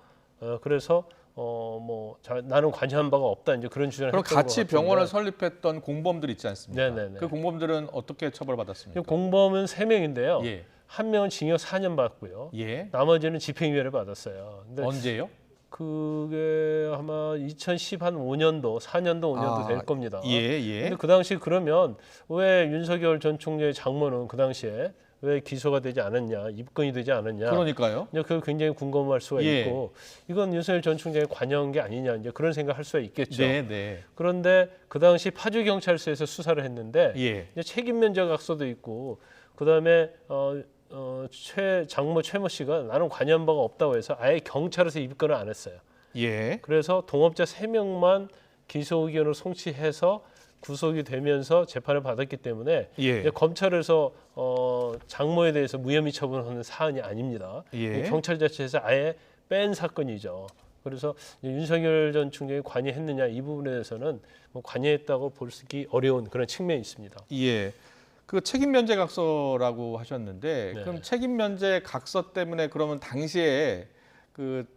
그래서 나는 관여한 바가 없다, 이제 그런 주장을 그럼 했던 것 같이 같은데. 병원을 설립했던 공범들 있지 않습니까? 네네네. 그 공범들은 어떻게 처벌받았습니까? 공범은 3명인데요. 예. 한 명은 징역 4년 받고요. 예. 나머지는 집행유예를 받았어요. 근데 언제요? 그게 아마 2015년도, 4년도, 5년도 될 겁니다. 예, 예. 근데 그 당시 그러면 왜 윤석열 전 총리의 장모는 그 당시에 왜 기소가 되지 않았냐, 입건이 되지 않았냐? 그러니까요. 이제 그걸 굉장히 궁금할 수가 예. 있고, 이건 윤석열 전 총장이 관여한 게 아니냐, 이제 그런 생각할 수가 있겠죠. 네, 네. 그런데 그 당시 파주 경찰서에서 수사를 했는데 예. 이제 책임 면제각서도 있고, 그 다음에 장모 최모 씨가 나는 관여한 바가 없다고 해서 아예 경찰에서 입건을 안 했어요. 예. 그래서 동업자 3명만 기소 의견을 송치해서 구속이 되면서 재판을 받았기 때문에 예. 이제 검찰에서 장모에 대해서 무혐의 처분하는 사안이 아닙니다. 예. 경찰 자체에서 아예 뺀 사건이죠. 그래서 이제 윤석열 전 총장이 관여했느냐 이 부분에 대해서는 뭐 관여했다고 볼 수 있기 어려운 그런 측면이 있습니다. 예. 그 책임 면제 각서라고 하셨는데 네. 그럼 책임 면제 각서 때문에 그러면 당시에 그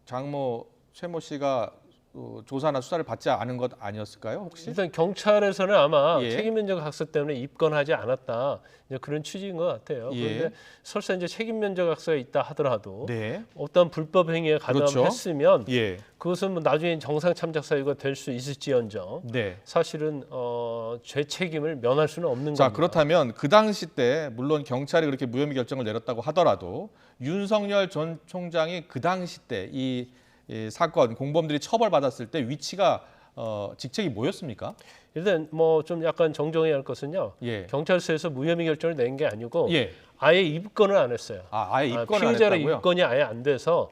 장모 최모 씨가 조사나 수사를 받지 않은 것 아니었을까요, 혹시? 일단 경찰에서는 아마 예. 책임면제각서 때문에 입건하지 않았다, 이제 그런 취지인 것 같아요. 예. 그런데 설사 이제 책임면제각서가 있다 하더라도 네. 어떤 불법 행위에 가담했으면 예. 그것은 뭐 나중에 정상 참작 사유가 될 수 있을지언정 네. 사실은 죄 책임을 면할 수는 없는 자, 겁니다. 그렇다면 그 당시 때 물론 경찰이 그렇게 무혐의 결정을 내렸다고 하더라도 윤석열 전 총장이 그 당시 때 이 사건 공범들이 처벌받았을 때 위치가 직책이 뭐였습니까? 일단 뭐 좀 약간 정정해야 할 것은요. 예. 경찰서에서 무혐의 결정을 낸 게 아니고 예. 아예 입건을 안 했어요. 아예 입건을 안 피의자로 했다고요? 입건이 아예 안 돼서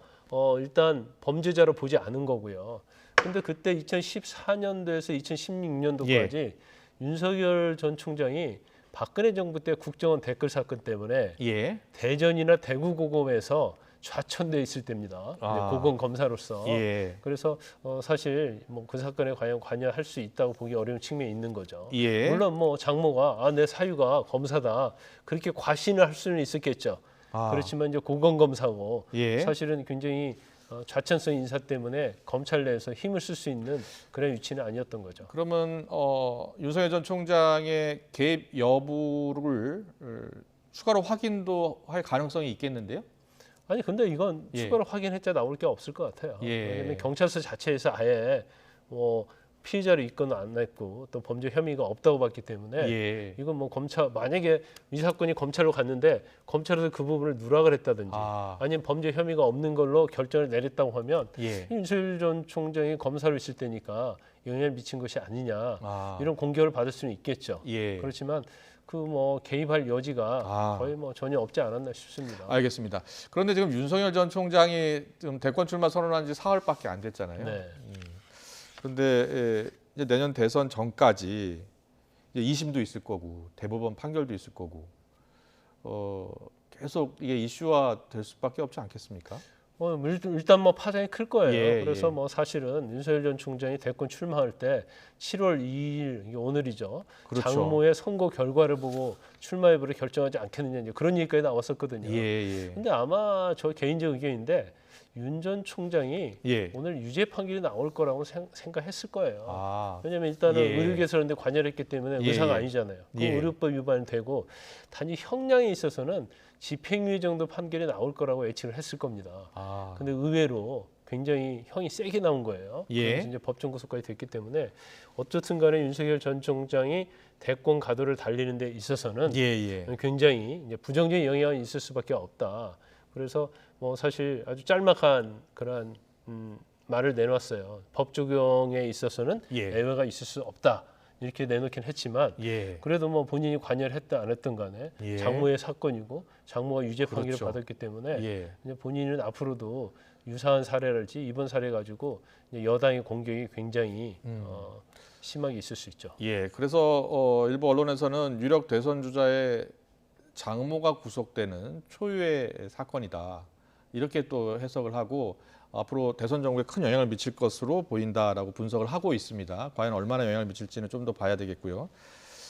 일단 범죄자로 보지 않은 거고요. 근데 그때 2014년도에서 2016년도까지 윤석열 전 총장이 박근혜 정부 때 국정원 댓글 사건 때문에 예. 대전이나 대구 고검에서 좌천돼 있을 때입니다. 고검 검사로서. 예. 그래서 사실 뭐 그 사건에 과연 관여할 수 있다고 보기 어려운 측면이 있는 거죠. 예. 물론 뭐 장모가 내 사유가 검사다 그렇게 과신을 할 수는 있었겠죠. 그렇지만 이제 고검 검사고 예. 사실은 굉장히 좌천성 인사 때문에 검찰 내에서 힘을 쓸 수 있는 그런 위치는 아니었던 거죠. 그러면 윤석열 전 총장의 개입 여부를 추가로 확인도 할 가능성이 있겠는데요? 아니 근데 이건 예. 추가로 확인했자 나올 게 없을 것 같아요. 예. 왜냐하면 경찰서 자체에서 아예 뭐 피의자로 입건을 안 했고 또 범죄 혐의가 없다고 봤기 때문에 예. 이건 뭐 검찰 만약에 이 사건이 검찰로 갔는데 검찰에서 그 부분을 누락을 했다든지 아니면 범죄 혐의가 없는 걸로 결정을 내렸다고 하면 예. 윤석열 전 총장이 검사로 있을 때니까 영향을 미친 것이 아니냐 이런 공격을 받을 수는 있겠죠. 예. 그렇지만 그 뭐 개입할 여지가 거의 뭐 전혀 없지 않았나 싶습니다. 알겠습니다. 그런데 지금 윤석열 전 총장이 지금 대권 출마 선언한 지 사흘밖에 안 됐잖아요. 네. 그런데 이제 내년 대선 전까지 이제 2심도 있을 거고 대법원 판결도 있을 거고 계속 이게 이슈화 될 수밖에 없지 않겠습니까? 일단 뭐 파장이 클 거예요. 예, 그래서 예. 뭐 사실은 윤석열 전 총장이 대권 출마할 때 7월 2일 이게 오늘이죠. 그렇죠. 장모의 선거 결과를 보고 출마 여부를 결정하지 않겠느냐 이제 그런 얘기까지 나왔었거든요. 예, 예. 근데 아마 저 개인적 의견인데 윤 전 총장이 예. 오늘 유죄 판결이 나올 거라고 생각했을 거예요. 아. 왜냐하면 일단은 예. 의료개설인데 관여했기 때문에 예, 의사가 예. 아니잖아요. 그 예. 의료법 위반이 되고 단지 형량에 있어서는 집행유예 정도 판결이 나올 거라고 예측을 했을 겁니다. 아. 근데 의외로 굉장히 형이 세게 나온 거예요. 예. 그래서 이제 법정 구속까지 됐기 때문에 어쨌든 간에 윤석열 전 총장이 대권 가도를 달리는 데 있어서는 굉장히 이제 부정적인 영향이 있을 수밖에 없다. 그래서 뭐 사실 아주 짤막한 그런 말을 내놨어요. 법 적용에 있어서는 예외가 있을 수 없다. 이렇게 내놓긴 했지만 그래도 뭐 본인이 관여를 했든 안 했든 간에 장모의 사건이고 장모가 유죄 판결을 그렇죠. 받았기 때문에 이제 본인은 앞으로도 유사한 사례랄지 이번 사례 가지고 이제 여당의 공격이 굉장히 심하게 있을 수 있죠. 예, 그래서 일부 언론에서는 유력 대선 주자의 장모가 구속되는 초유의 사건이다. 이렇게 또 해석을 하고 앞으로 대선 정국에 큰 영향을 미칠 것으로 보인다라고 분석을 하고 있습니다. 과연 얼마나 영향을 미칠지는 좀 더 봐야 되겠고요.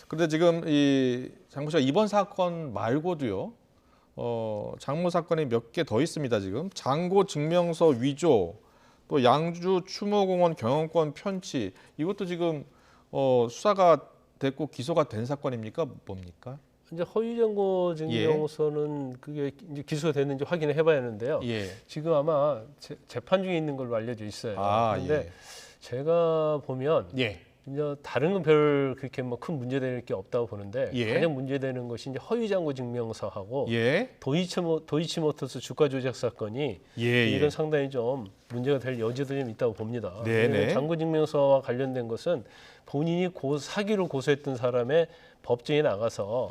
그런데 지금 이 장모 씨가 이번 사건 말고도요. 장모 사건이 몇 개 더 있습니다. 지금 장고 증명서 위조, 또 양주 추모공원 경영권 편취, 이것도 지금 수사가 됐고 기소가 된 사건입니까? 뭡니까? 이제 허위정보 증명서는 그게 이제 기소가 됐는지 확인을 해봐야 하는데요. 지금 아마 재판 중에 있는 걸로 알려져 있어요. 그런데 제가 보면 이제 다른 건 별 그렇게 뭐 큰 문제될 게 없다고 보는데 가장 문제되는 것이 이제 허위장고 증명서하고 도이치모터스 주가 조작 사건이 이건 상당히 좀 문제가 될 여지도 좀 있다고 봅니다. 장고 증명서와 관련된 것은 본인이 사기로 고소했던 사람의 법정에 나가서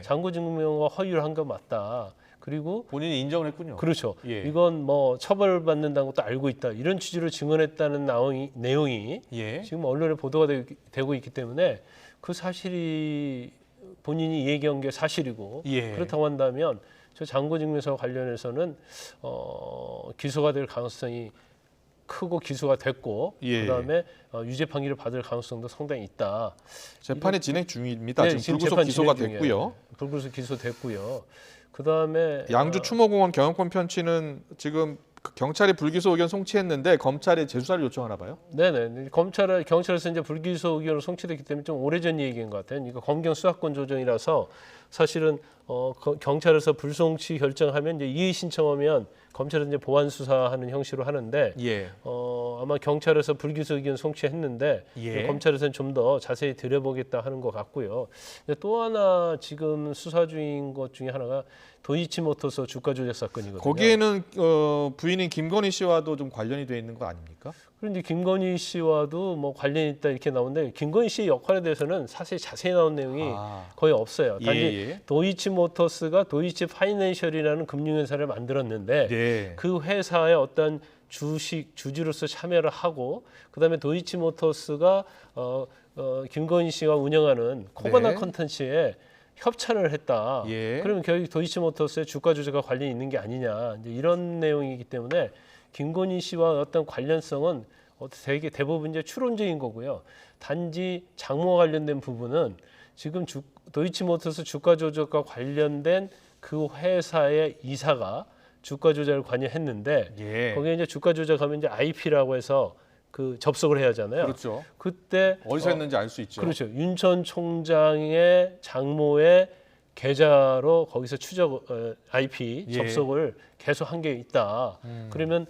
장고 증명과 허위를 한 거 맞다. 그리고 본인이 인정을 했군요. 그렇죠. 이건 뭐 처벌받는다는 것도 알고 있다. 이런 취지로 증언했다는 내용이 지금 언론에 보도가 되고 있기 때문에 그 사실이 본인이 얘기한 게 사실이고 그렇다고 한다면 저 장고증명서와 관련해서는 기소가 될 가능성이 크고 기소가 됐고 그다음에 유죄 판결을 받을 가능성도 상당히 있다. 재판이 진행 중입니다. 지금 불구속 기소가 됐고요. 불구속 기소됐고요. 그다음에 양주 추모공원 경영권 편취는 지금 경찰이 불기소 의견 송치했는데 검찰이 재수사를 요청하나 봐요? 네네. 경찰에서 이제 불기소 의견을 송치됐기 때문에 좀 오래전 얘기인 것 같아요. 그러니까 검경 수사권 조정이라서 사실은 경찰에서 불송치 결정하면 이제 이의 신청하면 검찰은 이제 보완 수사하는 형식으로 하는데 아마 경찰에서 불기소 의견 송치했는데 검찰에서는 좀 더 자세히 들여보겠다 하는 것 같고요. 또 하나 지금 수사 중인 것 중에 하나가 도이치모터스 주가 조작 사건이거든요. 거기에는 부인인 김건희 씨와도 좀 관련이 돼 있는 거 아닙니까? 그런데 김건희 씨와도 뭐 관련이 있다 이렇게 나오는데 김건희 씨의 역할에 대해서는 사실 자세히 나온 내용이 거의 없어요. 단지 도이치모터스가 도이치 파이낸셜이라는 금융회사를 만들었는데 그 회사의 어떤 주주로서 참여를 하고 그다음에 도이치모터스가 김건희 씨가 운영하는 코바나 컨텐츠에 협찬을 했다. 그러면 결국 도이치모터스의 주가 조작과 관련이 있는 게 아니냐. 이제 이런 내용이기 때문에 김건희 씨와 어떤 관련성은 대부분 이제 추론적인 거고요. 단지 장모와 관련된 부분은 지금 도이치모터스 주가 조작과 관련된 그 회사의 이사가 주가 조작을 관여했는데 거기에 이제 주가 조작하면 이제 IP라고 해서 그 접속을 해야 하잖아요. 그렇죠. 그때 어디서 했는지 알 수 있죠. 그렇죠. 윤 전 총장의 장모의 계좌로 거기서 IP 접속을 계속 한 게 있다. 그러면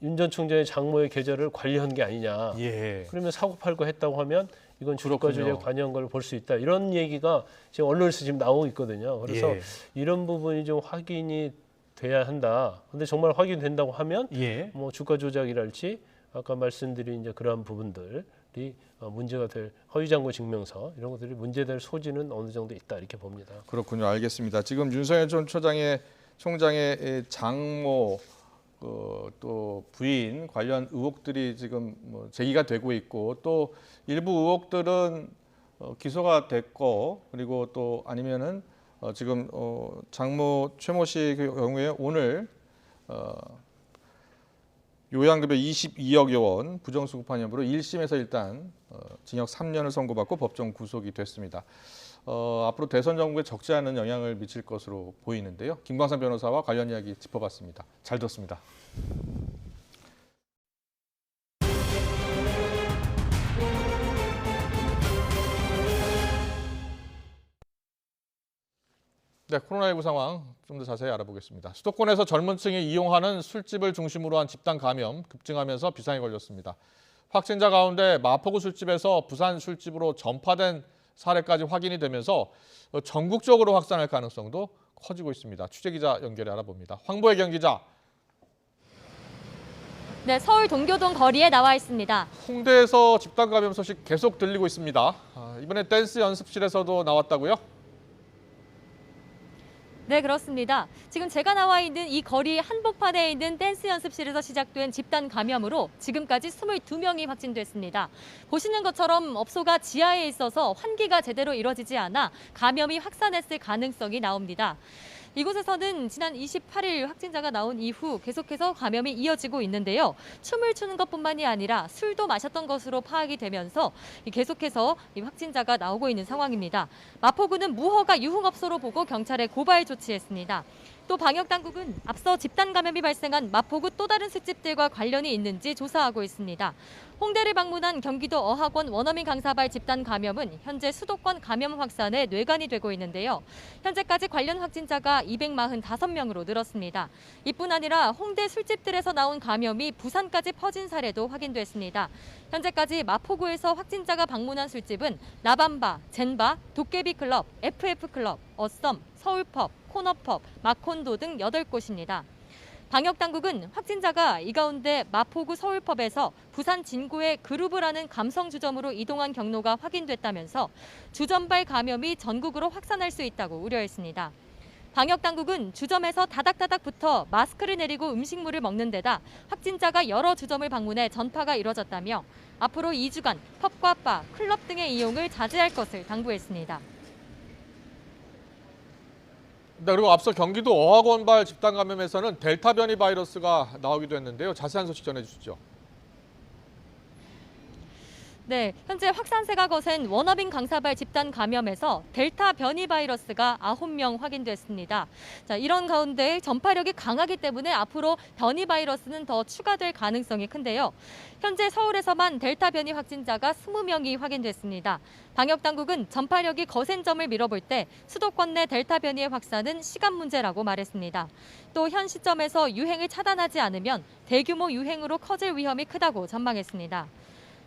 윤 전 총장의 장모의 계좌를 관리한 게 아니냐. 그러면 사고 팔고 했다고 하면 이건 주가 조작에 관여한 걸 볼 수 있다. 이런 얘기가 지금 언론에서 지금 나오고 있거든요. 그래서 이런 부분이 좀 확인이 돼야 한다. 근데 정말 확인된다고 하면 뭐 주가 조작이랄지 아까 말씀드린 이제 그러한 부분들이 문제가 될 허위장고 증명서 이런 것들이 문제될 소지는 어느 정도 있다 이렇게 봅니다. 그렇군요. 알겠습니다. 지금 윤석열 전 총장의 장모 또 부인 관련 의혹들이 지금 뭐 제기가 되고 있고 또 일부 의혹들은 기소가 됐고 그리고 또 아니면은 지금 장모 최모 씨의 경우에 오늘 요양급여 22억여 원 부정수급한 혐의로 1심에서 일단 징역 3년을 선고받고 법정 구속이 됐습니다. 앞으로 대선 정국에 적지 않은 영향을 미칠 것으로 보이는데요. 김광산 변호사와 관련 이야기 짚어봤습니다. 잘 들었습니다. 네, 코로나19 상황 좀 더 자세히 알아보겠습니다. 수도권에서 젊은 층이 이용하는 술집을 중심으로 한 집단 감염 급증하면서 비상이 걸렸습니다. 확진자 가운데 마포구 술집에서 부산 술집으로 전파된 사례까지 확인이 되면서 전국적으로 확산할 가능성도 커지고 있습니다. 취재기자 연결해 알아봅니다. 황보혜경 기자. 네, 서울 동교동 거리에 나와 있습니다. 홍대에서 집단 감염 소식 계속 들리고 있습니다. 이번에 댄스 연습실에서도 나왔다고요? 네, 그렇습니다. 지금 제가 나와 있는 이 거리 한복판에 있는 댄스 연습실에서 시작된 집단 감염으로 지금까지 22명이 확진됐습니다. 보시는 것처럼 업소가 지하에 있어서 환기가 제대로 이루어지지 않아 감염이 확산했을 가능성이 나옵니다. 이곳에서는 지난 28일 확진자가 나온 이후 계속해서 감염이 이어지고 있는데요. 춤을 추는 것뿐만이 아니라 술도 마셨던 것으로 파악이 되면서 계속해서 이 확진자가 나오고 있는 상황입니다. 마포구는 무허가 유흥업소로 보고 경찰에 고발 조치했습니다. 또 방역당국은 앞서 집단 감염이 발생한 마포구 또 다른 술집들과 관련이 있는지 조사하고 있습니다. 홍대를 방문한 경기도 어학원 원어민 강사발 집단 감염은 현재 수도권 감염 확산의 뇌관이 되고 있는데요. 현재까지 관련 확진자가 245명으로 늘었습니다. 이뿐 아니라 홍대 술집들에서 나온 감염이 부산까지 퍼진 사례도 확인됐습니다. 현재까지 마포구에서 확진자가 방문한 술집은 라밤바, 젠바, 도깨비클럽, FF클럽, 어썸, 서울펍, 코너펍, 마콘도 등 8곳입니다. 방역당국은 확진자가 이 가운데 마포구 서울펍에서 부산 진구의 그루브라는 감성 주점으로 이동한 경로가 확인됐다면서 주점발 감염이 전국으로 확산할 수 있다고 우려했습니다. 방역당국은 주점에서 다닥다닥 붙어 마스크를 내리고 음식물을 먹는 데다 확진자가 여러 주점을 방문해 전파가 이뤄졌다며 앞으로 2주간 펍과 바, 클럽 등의 이용을 자제할 것을 당부했습니다. 네, 그리고 앞서 경기도 어학원발 집단 감염에서는 델타 변이 바이러스가 나오기도 했는데요. 자세한 소식 전해주시죠. 네, 현재 확산세가 거센 원어민 강사발 집단 감염에서 델타 변이 바이러스가 9명 확인됐습니다. 자, 이런 가운데 전파력이 강하기 때문에 앞으로 변이 바이러스는 더 추가될 가능성이 큰데요. 현재 서울에서만 델타 변이 확진자가 20명이 확인됐습니다. 방역당국은 전파력이 거센 점을 밀어볼 때 수도권 내 델타 변이의 확산은 시간 문제라고 말했습니다. 또 현 시점에서 유행을 차단하지 않으면 대규모 유행으로 커질 위험이 크다고 전망했습니다.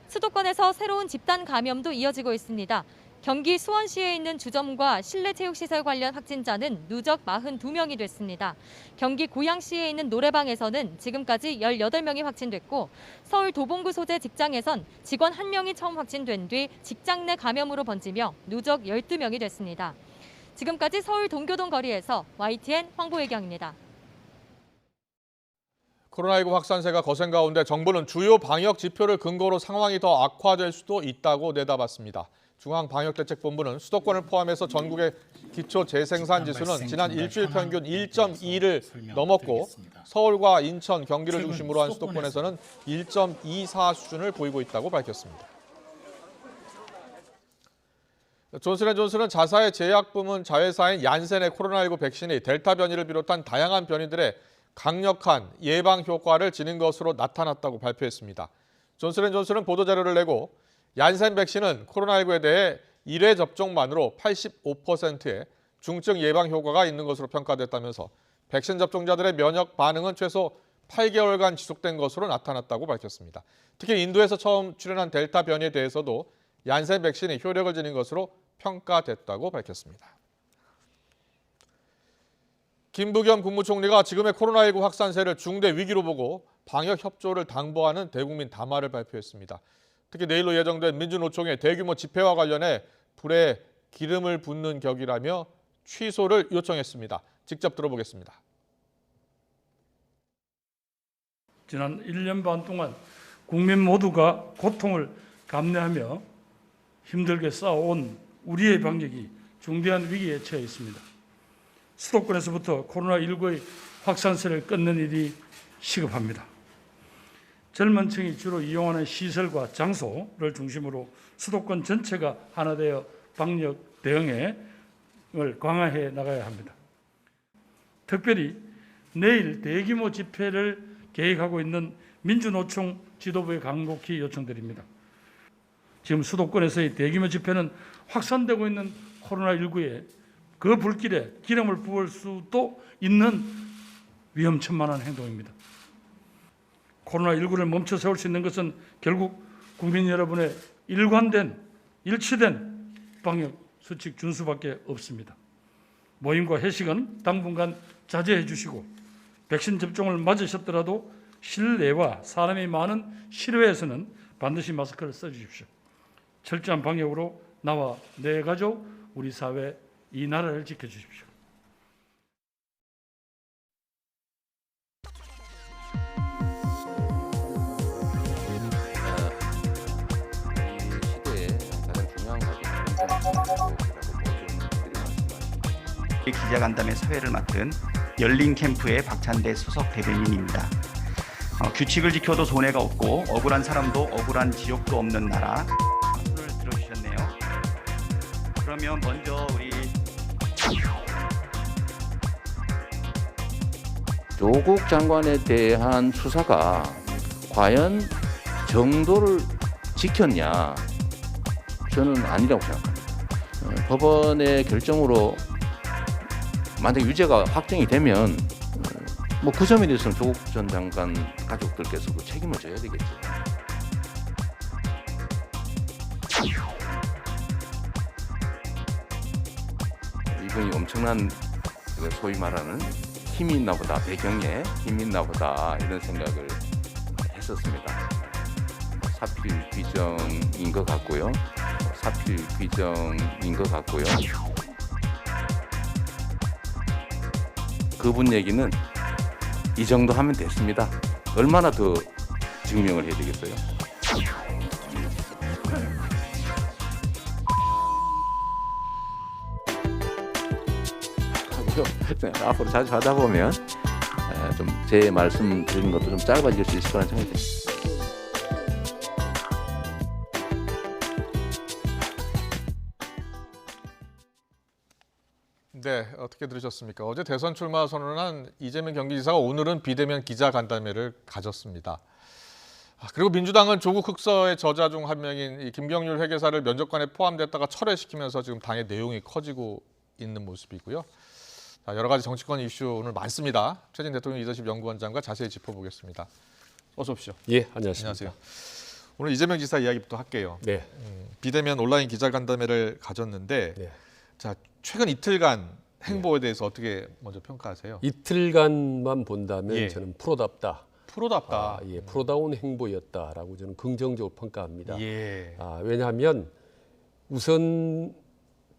수도권에서 새로운 집단 감염도 이어지고 있습니다. 경기 수원시에 있는 주점과 실내체육시설 관련 확진자는 누적 42명이 됐습니다. 경기 고양시에 있는 노래방에서는 지금까지 18명이 확진됐고 서울 도봉구 소재 직장에선 직원 1명이 처음 확진된 뒤 직장 내 감염으로 번지며 누적 12명이 됐습니다. 지금까지 서울 동교동 거리에서 YTN 황보혜경입니다. 코로나19 확산세가 거센 가운데 정부는 주요 방역 지표를 근거로 상황이 더 악화될 수도 있다고 내다봤습니다. 중앙방역대책본부는 수도권을 포함해서 전국의 기초 재생산 지수는 지난 일주일 평균 1.2를 넘었고 서울과 인천, 경기를 중심으로 한 수도권에서는 1.24 수준을 보이고 있다고 밝혔습니다. 존슨앤존슨은 자사의 제약부문 자회사인 얀센의 코로나19 백신이 델타 변이를 비롯한 다양한 변이들의 강력한 예방 효과를 지닌 것으로 나타났다고 발표했습니다. 존슨앤존슨은 보도자료를 내고 얀센 백신은 코로나19에 대해 1회 접종만으로 85%의 중증 예방 효과가 있는 것으로 평가됐다면서 백신 접종자들의 면역 반응은 최소 8개월간 지속된 것으로 나타났다고 밝혔습니다. 특히 인도에서 처음 출현한 델타 변이에 대해서도 얀센 백신이 효력을 지닌 것으로 평가됐다고 밝혔습니다. 김부겸 국무총리가 지금의 코로나19 확산세를 중대 위기로 보고 방역 협조를 당부하는 대국민 담화를 발표했습니다. 특히 내일로 예정된 민주노총의 대규모 집회와 관련해 불에 기름을 붓는 격이라며 취소를 요청했습니다. 직접 들어보겠습니다. 지난 1년 반 동안 국민 모두가 고통을 감내하며 힘들게 싸워온 우리의 방역이 중대한 위기에 처해 있습니다. 수도권에서부터 코로나19의 확산세를 끊는 일이 시급합니다. 젊은 층이 주로 이용하는 시설과 장소를 중심으로 수도권 전체가 하나 되어 방역 대응을 강화해 나가야 합니다. 특별히 내일 대규모 집회를 계획하고 있는 민주노총 지도부에 간곡히 요청드립니다. 지금 수도권에서의 대규모 집회는 확산되고 있는 코로나19에 그 불길에 기름을 부을 수도 있는 위험천만한 행동입니다. 코로나19를 멈춰 세울 수 있는 것은 결국 국민 여러분의 일관된 일치된 방역 수칙 준수밖에 없습니다. 모임과 회식은 당분간 자제해 주시고 백신 접종을 맞으셨더라도 실내와 사람이 많은 실외에서는 반드시 마스크를 써주십시오. 철저한 방역으로 나와 내 가족, 우리 사회, 이 나라를 지켜주십시오. 기자간담회 사회를 맡은 열린캠프의 박찬대 수석 대변인입니다. 규칙을 지켜도 손해가 없고 억울한 사람도 억울한 지옥도 없는 나라. 손을 들어주셨네요. 그러면 먼저 우리 조국 장관에 대한 수사가 과연 정도를 지켰냐? 저는 아니라고 생각합니다. 법원의 결정으로 만약 유죄가 확정이 되면 뭐 그 점에 대해서는 조국 전 장관 가족들께서도 책임을 져야 되겠죠. 이분이 엄청난 소위 말하는 힘이 있나 보다, 배경에 힘이 있나 보다 이런 생각을 했었습니다. 사필 규정인 것 같고요. 사필 규정인 것 같고요. 그분 얘기는 이 정도 하면 됐습니다. 얼마나 더 증명을 해야 되겠어요? 앞으로 자주 하다 보면 좀 제 말씀 드리는 것도 좀 짧아질 수 있을 거라는 생각이 듭니다. 네, 어떻게 들으셨습니까? 어제 대선 출마 선언한 이재명 경기지사가 오늘은 비대면 기자간담회를 가졌습니다. 그리고 민주당은 조국 흑서의 저자 중 한 명인 이 김경률 회계사를 면접관에 포함됐다가 철회시키면서 지금 당의 내용이 커지고 있는 모습이고요. 자, 여러 가지 정치권 이슈 오늘 많습니다. 최진 대통령 리더십 연구원장과 자세히 짚어보겠습니다. 어서 오십시오. 예, 안녕하십니까. 안녕하세요. 오늘 이재명 지사 이야기부터 할게요. 네. 비대면 온라인 기자간담회를 가졌는데 네. 자, 최근 이틀간 행보에 대해서 어떻게 먼저 평가하세요? 이틀간만 본다면 예. 저는 프로답다. 프로답다. 예, 프로다운 행보였다라고 저는 긍정적으로 평가합니다. 예. 왜냐하면 우선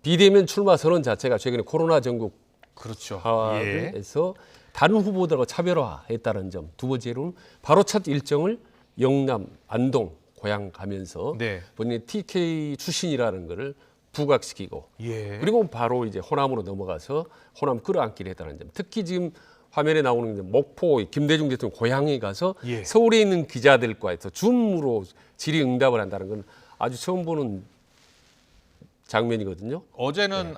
비대면 출마 선언 자체가 최근에 코로나 전국 그렇죠. 를 해서 다른 후보들과 차별화했다는 점. 두 번째로는 바로 첫 일정을 영남, 안동, 고향 가면서 네. 본인의 TK 출신이라는 것을 부각시키고 예. 그리고 바로 이제 호남으로 넘어가서 호남 끌어안기를 했다는 점. 특히 지금 화면에 나오는 이제 목포 김대중 대통령 고향에 가서 예. 서울에 있는 기자들과에서 줌으로 질의응답을 한다는 건 아주 처음 보는 장면이거든요. 어제는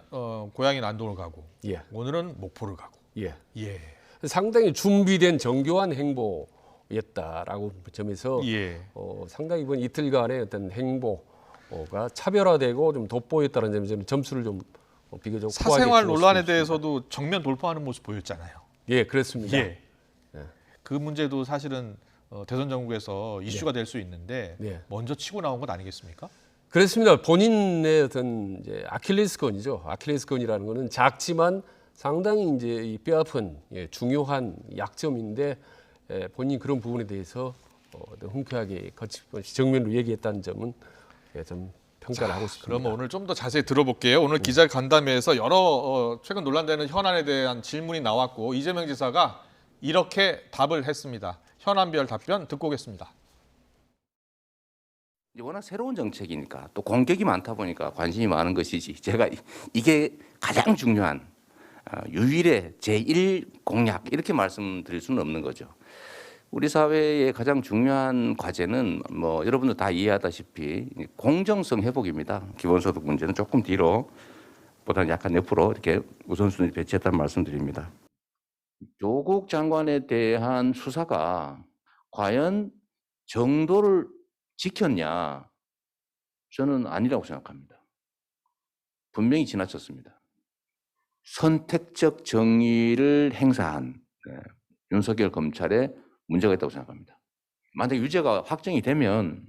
고향인 안동을 가고 예. 오늘은 목포를 가고. 예. 예. 상당히 준비된 정교한 행보였다라고 점에서 예. 상당히 이번 이틀간의 어떤 행보가 차별화되고 좀 돋보였다는 점에서 점수를 좀 비교적 사생활 논란에 대해서도 정면 돌파하는 모습 보였잖아요. 예, 그렇습니다. 예. 그 문제도 사실은 대선 전국에서 이슈가 될 수 있는데 먼저 치고 나온 것 아니겠습니까? 그렇습니다. 본인의 어떤 이제 아킬레스건이죠. 아킬레스건이라는 것은 작지만 상당히 이제 이 뼈아픈 중요한 약점인데 본인 그런 부분에 대해서 흔쾌하게 거침없이 정면으로 얘기했다는 점은 좀 평가를 하고 싶습니다. 그러면 오늘 좀 더 자세히 들어볼게요. 오늘 기자간담회에서 여러 최근 논란되는 현안에 대한 질문이 나왔고 이재명 지사가 이렇게 답을 했습니다. 현안별 답변 듣고 오겠습니다. 워낙 새로운 정책이니까 또 공격이 많다 보니까 관심이 많은 것이지 제가 이게 가장 중요한 유일의 제1 공약 이렇게 말씀드릴 수는 없는 거죠. 우리 사회의 가장 중요한 과제는 뭐 여러분들 다 이해하다시피 공정성 회복입니다. 기본소득 문제는 조금 뒤로 보다는 약간 옆으로 이렇게 우선순위 배치했다는 말씀드립니다. 조국 장관에 대한 수사가 과연 정도를 지켰냐? 저는 아니라고 생각합니다. 분명히 지나쳤습니다. 선택적 정의를 행사한 윤석열 검찰에 문제가 있다고 생각합니다. 만약 유죄가 확정이 되면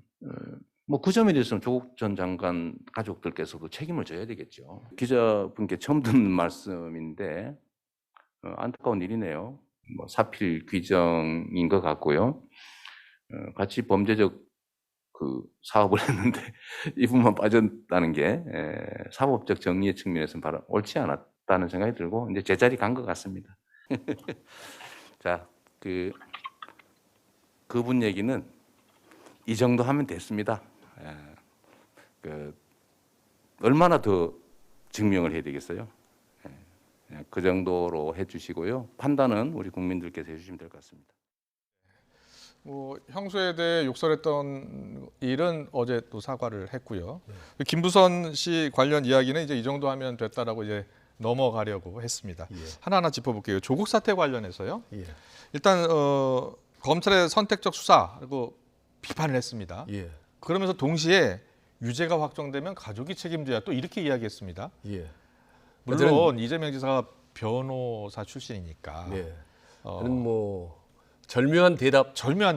뭐 그 점에 대해서는 조국 전 장관 가족들께서도 책임을 져야 되겠죠. 기자분께 처음 듣는 말씀인데 안타까운 일이네요. 뭐 사필 규정인 것 같고요. 같이 범죄적 그 사업을 했는데 이분만 빠졌다는 게 사법적 정리의 측면에서는 바로 옳지 않았다는 생각이 들고 이제 제자리 간 것 같습니다. 자, 그분 얘기는 이 정도 하면 됐습니다. 얼마나 더 증명을 해야 되겠어요? 그 정도로 해주시고요. 판단은 우리 국민들께서 해주시면 될 것 같습니다. 뭐 형수에 대해 욕설했던 일은 어제 또 사과를 했고요. 김부선 씨 관련 이야기는 이제 이 정도 하면 됐다라고 이제 넘어가려고 했습니다. 하나하나 짚어볼게요. 조국 사태 관련해서요. 일단 검찰의 선택적 수사 그리고 비판을 했습니다. 그러면서 동시에 유죄가 확정되면 가족이 책임져야 또 이렇게 이야기했습니다. 물론 이재명 지사가 변호사 출신이니까. 저는 뭐 절묘한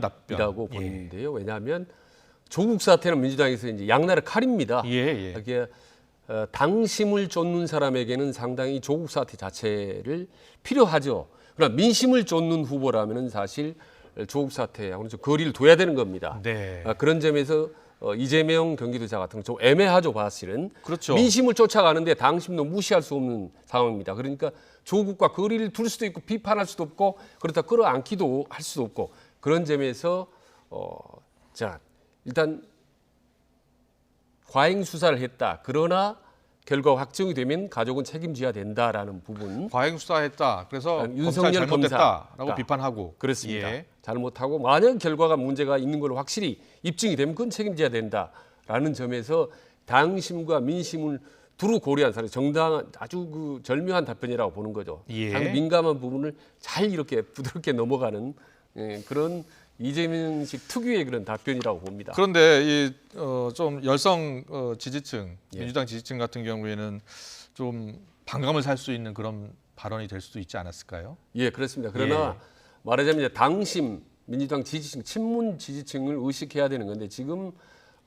답변이라고 보이는데요. 왜냐하면 조국 사태는 민주당에서 이제 양날의 칼입니다. 이게 당심을 쫓는 사람에게는 상당히 조국 사태 자체를 필요하죠. 그러나 민심을 쫓는 후보라면은 사실 조국 사태하고는 좀 거리를 둬야 되는 겁니다. 그런 점에서 이재명 경기도지사 같은 건 좀 애매하죠, 사실은. 그렇죠. 민심을 쫓아가는데 당심도 무시할 수 없는 상황입니다. 그러니까 조국과 거리를 둘 수도 있고 비판할 수도 없고 그렇다 끌어안기도 할 수도 없고 그런 점에서 자 일단 과잉 수사를 했다. 그러나 결과 확정이 되면 가족은 책임져야 된다라는 부분. 과잉 수사했다. 그래서 윤석열 검찰 잘못됐다라고 검사가 비판하고. 그렇습니다. 잘못하고 만약 결과가 문제가 있는 걸로 확실히 입증이 되면 그건 책임져야 된다라는 점에서 당심과 민심을 두루 고려한 사람 정당한 아주 그 절묘한 답변이라고 보는 거죠. 상당히 민감한 부분을 잘 이렇게 부드럽게 넘어가는 그런 이재명식 특유의 그런 답변이라고 봅니다. 그런데 좀 열성 지지층, 민주당 지지층 같은 경우에는 좀 반감을 살 수 있는 그런 발언이 될 수도 있지 않았을까요? 그렇습니다. 그러나 말하자면 이제 당심, 민주당 지지층, 친문 지지층을 의식해야 되는 건데 지금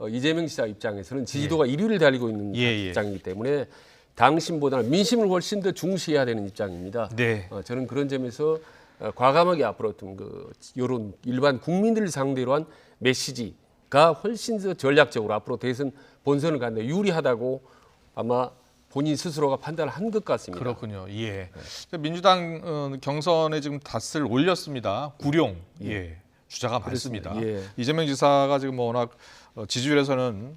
이재명 지사 입장에서는 지지도가 1위를 달리고 있는 입장이기 때문에 당심보다는 민심을 훨씬 더 중시해야 되는 입장입니다. 저는 그런 점에서 과감하게 앞으로 어떤 이런 일반 국민들을 상대로 한 메시지가 훨씬 더 전략적으로 앞으로 대선 본선을 가는데 유리하다고 아마 본인 스스로가 판단을 한 것 같습니다. 그렇군요. 민주당 경선에 지금 닷을 올렸습니다. 구룡 주자가 많습니다. 이재명 지사가 지금 워낙 지지율에서는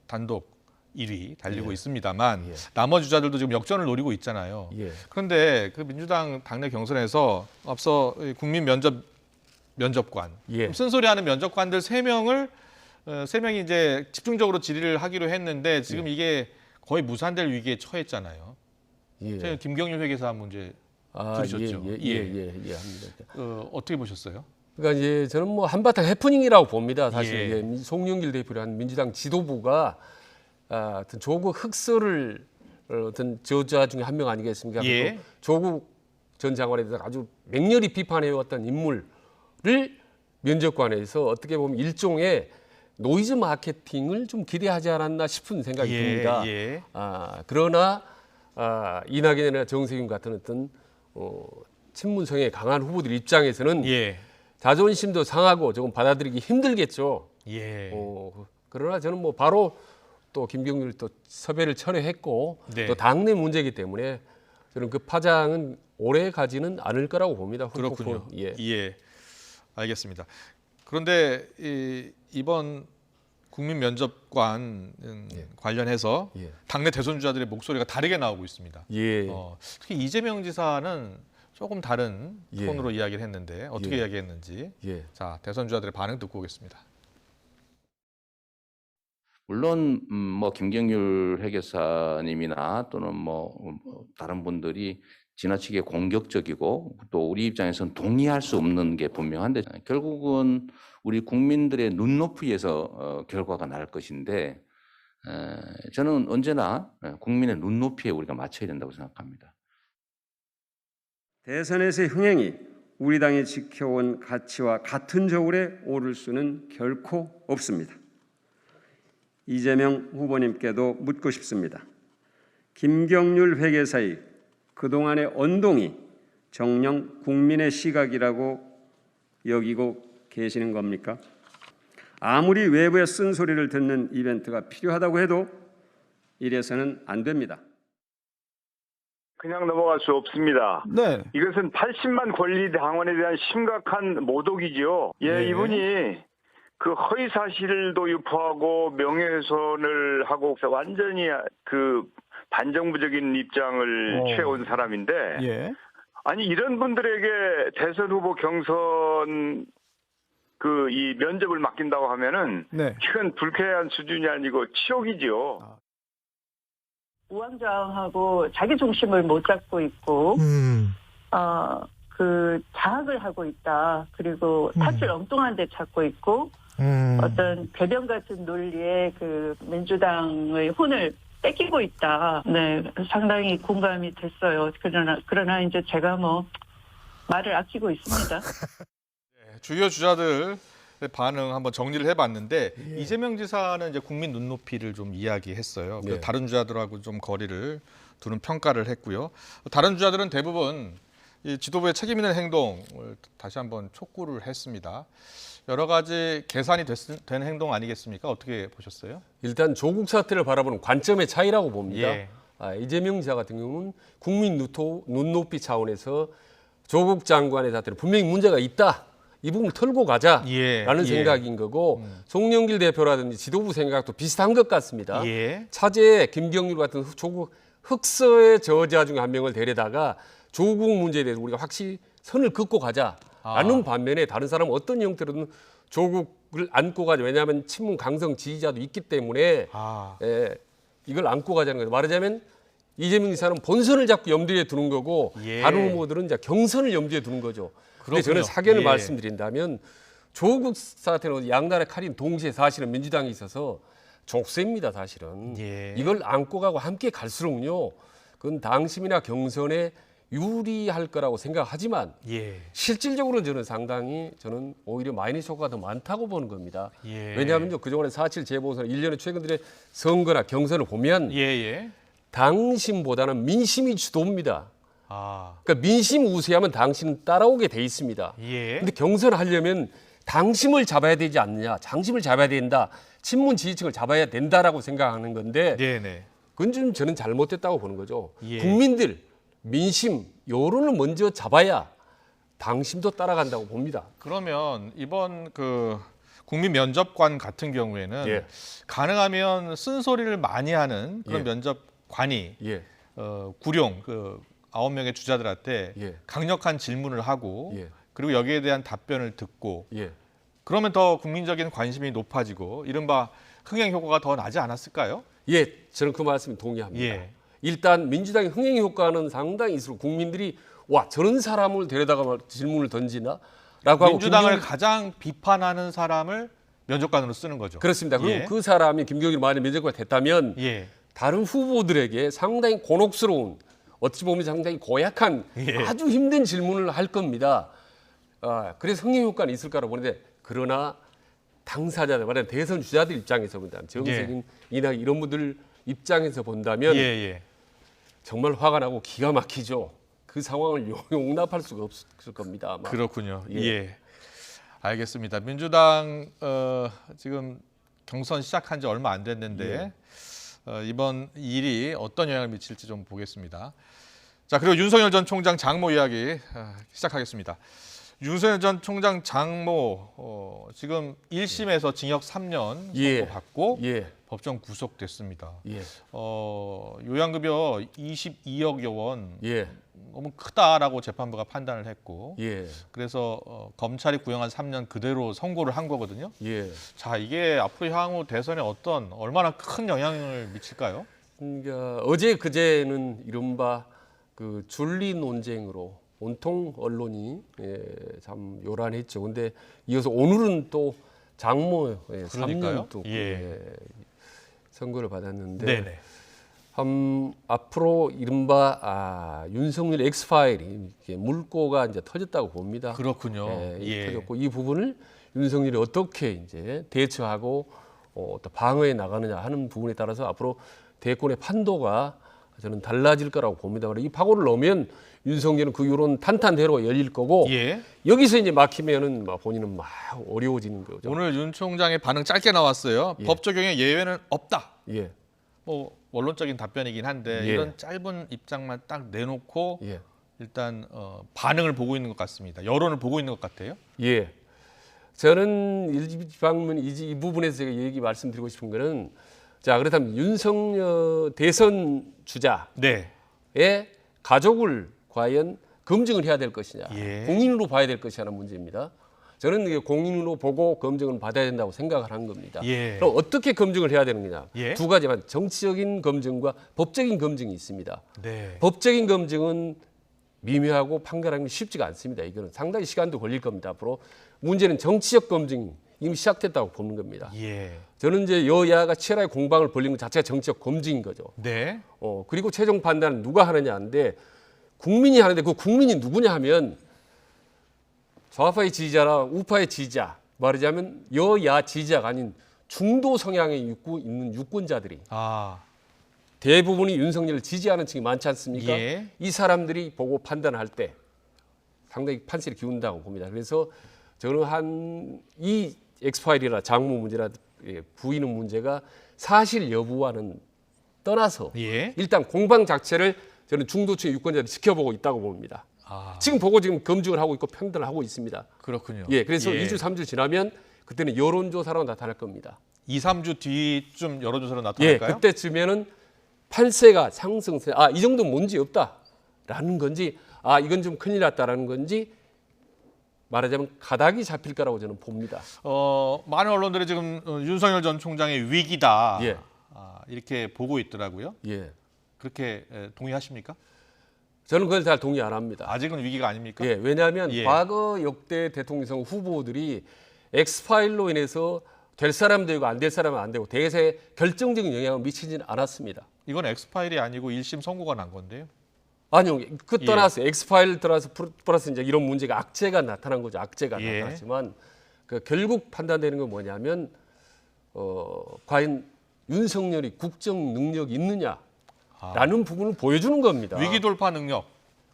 단독 1위 달리고 있습니다만 나머지 주자들도 지금 역전을 노리고 있잖아요. 그런데 그 민주당 당내 경선에서 앞서 국민 면접관 쓴소리하는 면접관들 3명이 이제 집중적으로 질의를 하기로 했는데 지금 이게 거의 무산될 위기에 처했잖아요. 저희 김경률 회계사 문제 들으셨죠? 합니다. 어떻게 보셨어요? 그러니까 이제 저는 뭐 한바탕 해프닝이라고 봅니다. 사실 송영길 대표라는 민주당 지도부가 어떤 조국 흑서를 어떤 저자 중에 한 명 아니겠습니까? 그리고 조국 전 장관에 대해서 아주 맹렬히 비판해왔던 인물을 면접관에서 어떻게 보면 일종의 노이즈 마케팅을 좀 기대하지 않았나 싶은 생각이 듭니다. 그러나 이낙연이나 정세균 같은 어떤 친문성에 강한 후보들 입장에서는 자존심도 상하고 조금 받아들이기 힘들겠죠. 그러나 저는 뭐 바로 또 김경률 또 섭외를 철회했고 또 당내 문제이기 때문에 저는 그 파장은 오래 가지는 않을 거라고 봅니다. 그렇군요. 알겠습니다. 그런데 이번 국민 면접관 관련해서 당내 대선 주자들의 목소리가 다르게 나오고 있습니다. 특히 이재명 지사는 조금 다른 예. 톤으로 이야기를 했는데 어떻게 예. 이야기했는지 예. 자 대선 주자들의 반응 듣고 오겠습니다. 물론 뭐 김경률 회계사님이나 또는 뭐 다른 분들이 지나치게 공격적이고 또 우리 입장에서는 동의할 수 없는 게 분명한데 결국은 우리 국민들의 눈높이에서 결과가 날 것인데 저는 언제나 국민의 눈높이에 우리가 맞춰야 된다고 생각합니다. 대선에서의 흥행이 우리 당이 지켜온 가치와 같은 저울에 오를 수는 결코 없습니다. 이재명 후보님께도 묻고 싶습니다. 김경률 회계사의 그동안의 언동이 정녕 국민의 시각이라고 여기고 계시는 겁니까? 아무리 외부의 쓴소리를 듣는 이벤트가 필요하다고 해도 이래서는 안 됩니다. 그냥 넘어갈 수 없습니다. 네. 이것은 80만 권리 당원에 대한 심각한 모독이지요. 예, 이분이 그 허위 사실도 유포하고 명예훼손을 하고 완전히 그 반정부적인 입장을 취해온 사람인데, 예. 아니 이런 분들에게 대선 후보 경선 그 이 면접을 맡긴다고 하면은 네. 이건 불쾌한 수준이 아니고 치욕이지요. 우왕좌왕하고 자기 중심을 못 잡고 있고, 그 자학을 하고 있다. 그리고 탓을 엉뚱한 데 찾고 있고, 어떤 배변 같은 논리에 그 민주당의 혼을 뺏기고 있다. 네, 상당히 공감이 됐어요. 그러나 이제 제가 뭐 말을 아끼고 있습니다. 주요 주자들의 반응 한번 정리를 해봤는데 이재명 지사는 이제 국민 눈높이를 좀 이야기했어요. 네. 다른 주자들하고 좀 거리를 두는 평가를 했고요. 다른 주자들은 대부분 이 지도부의 책임 있는 행동을 다시 한번 촉구를 했습니다. 여러 가지 계산이 된 행동 아니겠습니까? 어떻게 보셨어요? 일단 조국 사태를 바라보는 관점의 차이라고 봅니다. 예. 이재명 지사 같은 경우는 국민 눈높이 차원에서 조국 장관의 사태는 분명히 문제가 있다. 이 부분 털고 가자라는 생각인 거고 송영길 대표라든지 지도부 생각도 비슷한 것 같습니다. 차제에 김경률 같은 조국 흑서의 저자 중 한 명을 데려다가 조국 문제에 대해서 우리가 확실히 선을 긋고 가자라는 반면에 다른 사람은 어떤 형태로든 조국을 안고 가자. 왜냐하면 친문 강성 지지자도 있기 때문에 이걸 안고 가자는 거죠. 말하자면 이재명 지사는 본선을 자꾸 염두에 두는 거고 다른 후보들은 이제 경선을 염두에 두는 거죠. 그런데 저는 사견을 말씀드린다면 조국 사태는 양날의 칼인 동시에 사실은 민주당이 있어서 족쇄입니다. 사실은. 이걸 안고 가고 함께 갈수록요. 그건 당심이나 경선에 유리할 거라고 생각하지만 실질적으로는 저는 상당히 오히려 마이너스 효과가 더 많다고 보는 겁니다. 왜냐하면 그동안에 4.7 재보선 1년의 최근 들의 선거나 경선을 보면 당심보다는 민심이 주도입니다. 그러니까 민심 우세하면 당신은 따라오게 돼 있습니다. 근데 경선하려면 당심을 잡아야 되지 않느냐, 장심을 잡아야 된다, 친문 지지층을 잡아야 된다라고 생각하는 건데 그건 좀 저는 잘못됐다고 보는 거죠. 국민들, 민심, 여론을 먼저 잡아야 당심도 따라간다고 봅니다. 그러면 이번 그 국민 면접관 같은 경우에는 가능하면 쓴소리를 많이 하는 그런 면접관이 구룡 9명의 주자들한테 강력한 질문을 하고 그리고 여기에 대한 답변을 듣고 그러면 더 국민적인 관심이 높아지고 이른바 흥행 효과가 더 나지 않았을까요? 저는 그 말씀에 동의합니다. 일단 민주당의 흥행 효과는 상당히 있을수록 국민들이 와 저런 사람을 데려다가 질문을 던지나? 라고 하고 민주당을 가장 비판하는 사람을 면접관으로 쓰는 거죠. 그렇습니다. 그리고 그 사람이 김경일 만약 면접관이 됐다면 다른 후보들에게 상당히 곤혹스러운 어찌 보면 상당히 고약한 아주 힘든 질문을 할 겁니다. 그래서 흥행 효과는 있을 거라고 보는데 그러나 당사자들, 말하자면 대선 주자들 입장에서 본다면 정세균, 이낙연 이런 분들 입장에서 본다면 정말 화가 나고 기가 막히죠. 그 상황을 용납할 수가 없을 겁니다. 아마. 그렇군요. 알겠습니다. 민주당 지금 경선 시작한 지 얼마 안 됐는데 이번 일이 어떤 영향을 미칠지 좀 보겠습니다. 자, 그리고 윤석열 전 총장 장모 이야기 시작하겠습니다. 윤석열 전 총장 장모 지금 1심에서 징역 3년 선고받고 법정 구속됐습니다. 요양급여 22억여 원 너무 크다라고 재판부가 판단을 했고 그래서 검찰이 구형한 3년 그대로 선고를 한 거거든요. 자, 이게 앞으로 향후 대선에 얼마나 큰 영향을 미칠까요? 그러니까 어제 그제는 이른바 그 줄리 논쟁으로 온통 언론이 참 요란했죠. 근데 이어서 오늘은 또 장모 3년 또 선고를 받았는데 앞으로 이른바 윤석열 엑스파일이 물꼬가 이제 터졌다고 봅니다. 그렇군요. 터졌고 이 부분을 윤석열이 어떻게 이제 대처하고 또 방어해 나가느냐 하는 부분에 따라서 앞으로 대권의 판도가 저는 달라질 거라고 봅니다. 이 파고를 넣으면 윤석열은 그 이후로는 탄탄대로 열릴 거고 여기서 이제 막히면은 본인은 막 어려워지는 거죠. 오늘 윤 총장의 반응 짧게 나왔어요. 법 적용에 예외는 없다. 뭐 원론적인 답변이긴 한데 이런 짧은 입장만 딱 내놓고 일단 반응을 보고 있는 것 같습니다. 여론을 보고 있는 것 같아요. 저는 일방문 이 부분에서 제가 말씀드리고 싶은 거는 자, 그렇다면 윤석열 대선 주자의 가족을 과연 검증을 해야 될 것이냐, 공인으로 봐야 될 것이냐는 문제입니다. 저는 이게 공인으로 보고 검증을 받아야 된다고 생각을 한 겁니다. 그럼 어떻게 검증을 해야 되는 거냐? 두 가지만, 정치적인 검증과 법적인 검증이 있습니다. 법적인 검증은 미묘하고 판결하기 쉽지가 않습니다. 이거는 상당히 시간도 걸릴 겁니다. 앞으로 문제는 정치적 검증이 이미 시작됐다고 보는 겁니다. 저는 이제 여야가 치열하게 공방을 벌린 것 자체가 정치적 검증인 거죠. 그리고 최종 판단은 누가 하느냐인데 국민이 하는데 그 국민이 누구냐 하면 좌파의 지지자랑 우파의 지지자, 말하자면 여야 지지자가 아닌 중도 성향에 있는 유권자들이 대부분이 윤석열을 지지하는 층이 많지 않습니까? 이 사람들이 보고 판단할 때 상당히 판세를 기운다고 봅니다. 그래서 저는 이 엑스파일이나 장모 문제나 부인의 문제가 사실 여부와는 떠나서 일단 공방 자체를 저는 중도층의 유권자들이 지켜보고 있다고 봅니다. 지금 보고 지금 검증을 하고 있고 판단을 하고 있습니다. 그렇군요. 그래서 2주, 3주 지나면 그때는 여론조사로 나타날 겁니다. 2, 3주 뒤쯤 여론조사로 나타날까요? 그때쯤에는 판세가 상승세, 이 정도는 문제 없다라는 건지, 이건 좀 큰일 났다라는 건지 말하자면 가닥이 잡힐 거라고 저는 봅니다. 많은 언론들이 지금 윤석열 전 총장의 위기다 이렇게 보고 있더라고요. 그렇게 동의하십니까? 저는 그걸 잘 동의 안 합니다. 아직은 위기가 아닙니까? 왜냐하면 과거 역대 대통령 선거 후보들이 엑스파일로 인해서 될 사람 되고 안 될 사람은 안 되고 대세에 결정적인 영향을 미치지는 않았습니다. 이건 엑스파일이 아니고 1심 선고가 난 건데요. 아니요, 그 떠나서 엑스파일 떠나서 플러스 이제 이런 문제가 악재가 나타난 거죠. 악재가 나타났지만 결국 판단되는 건 뭐냐면 과연 윤석열이 국정 능력이 있느냐라는 부분을 보여주는 겁니다. 위기 돌파 능력.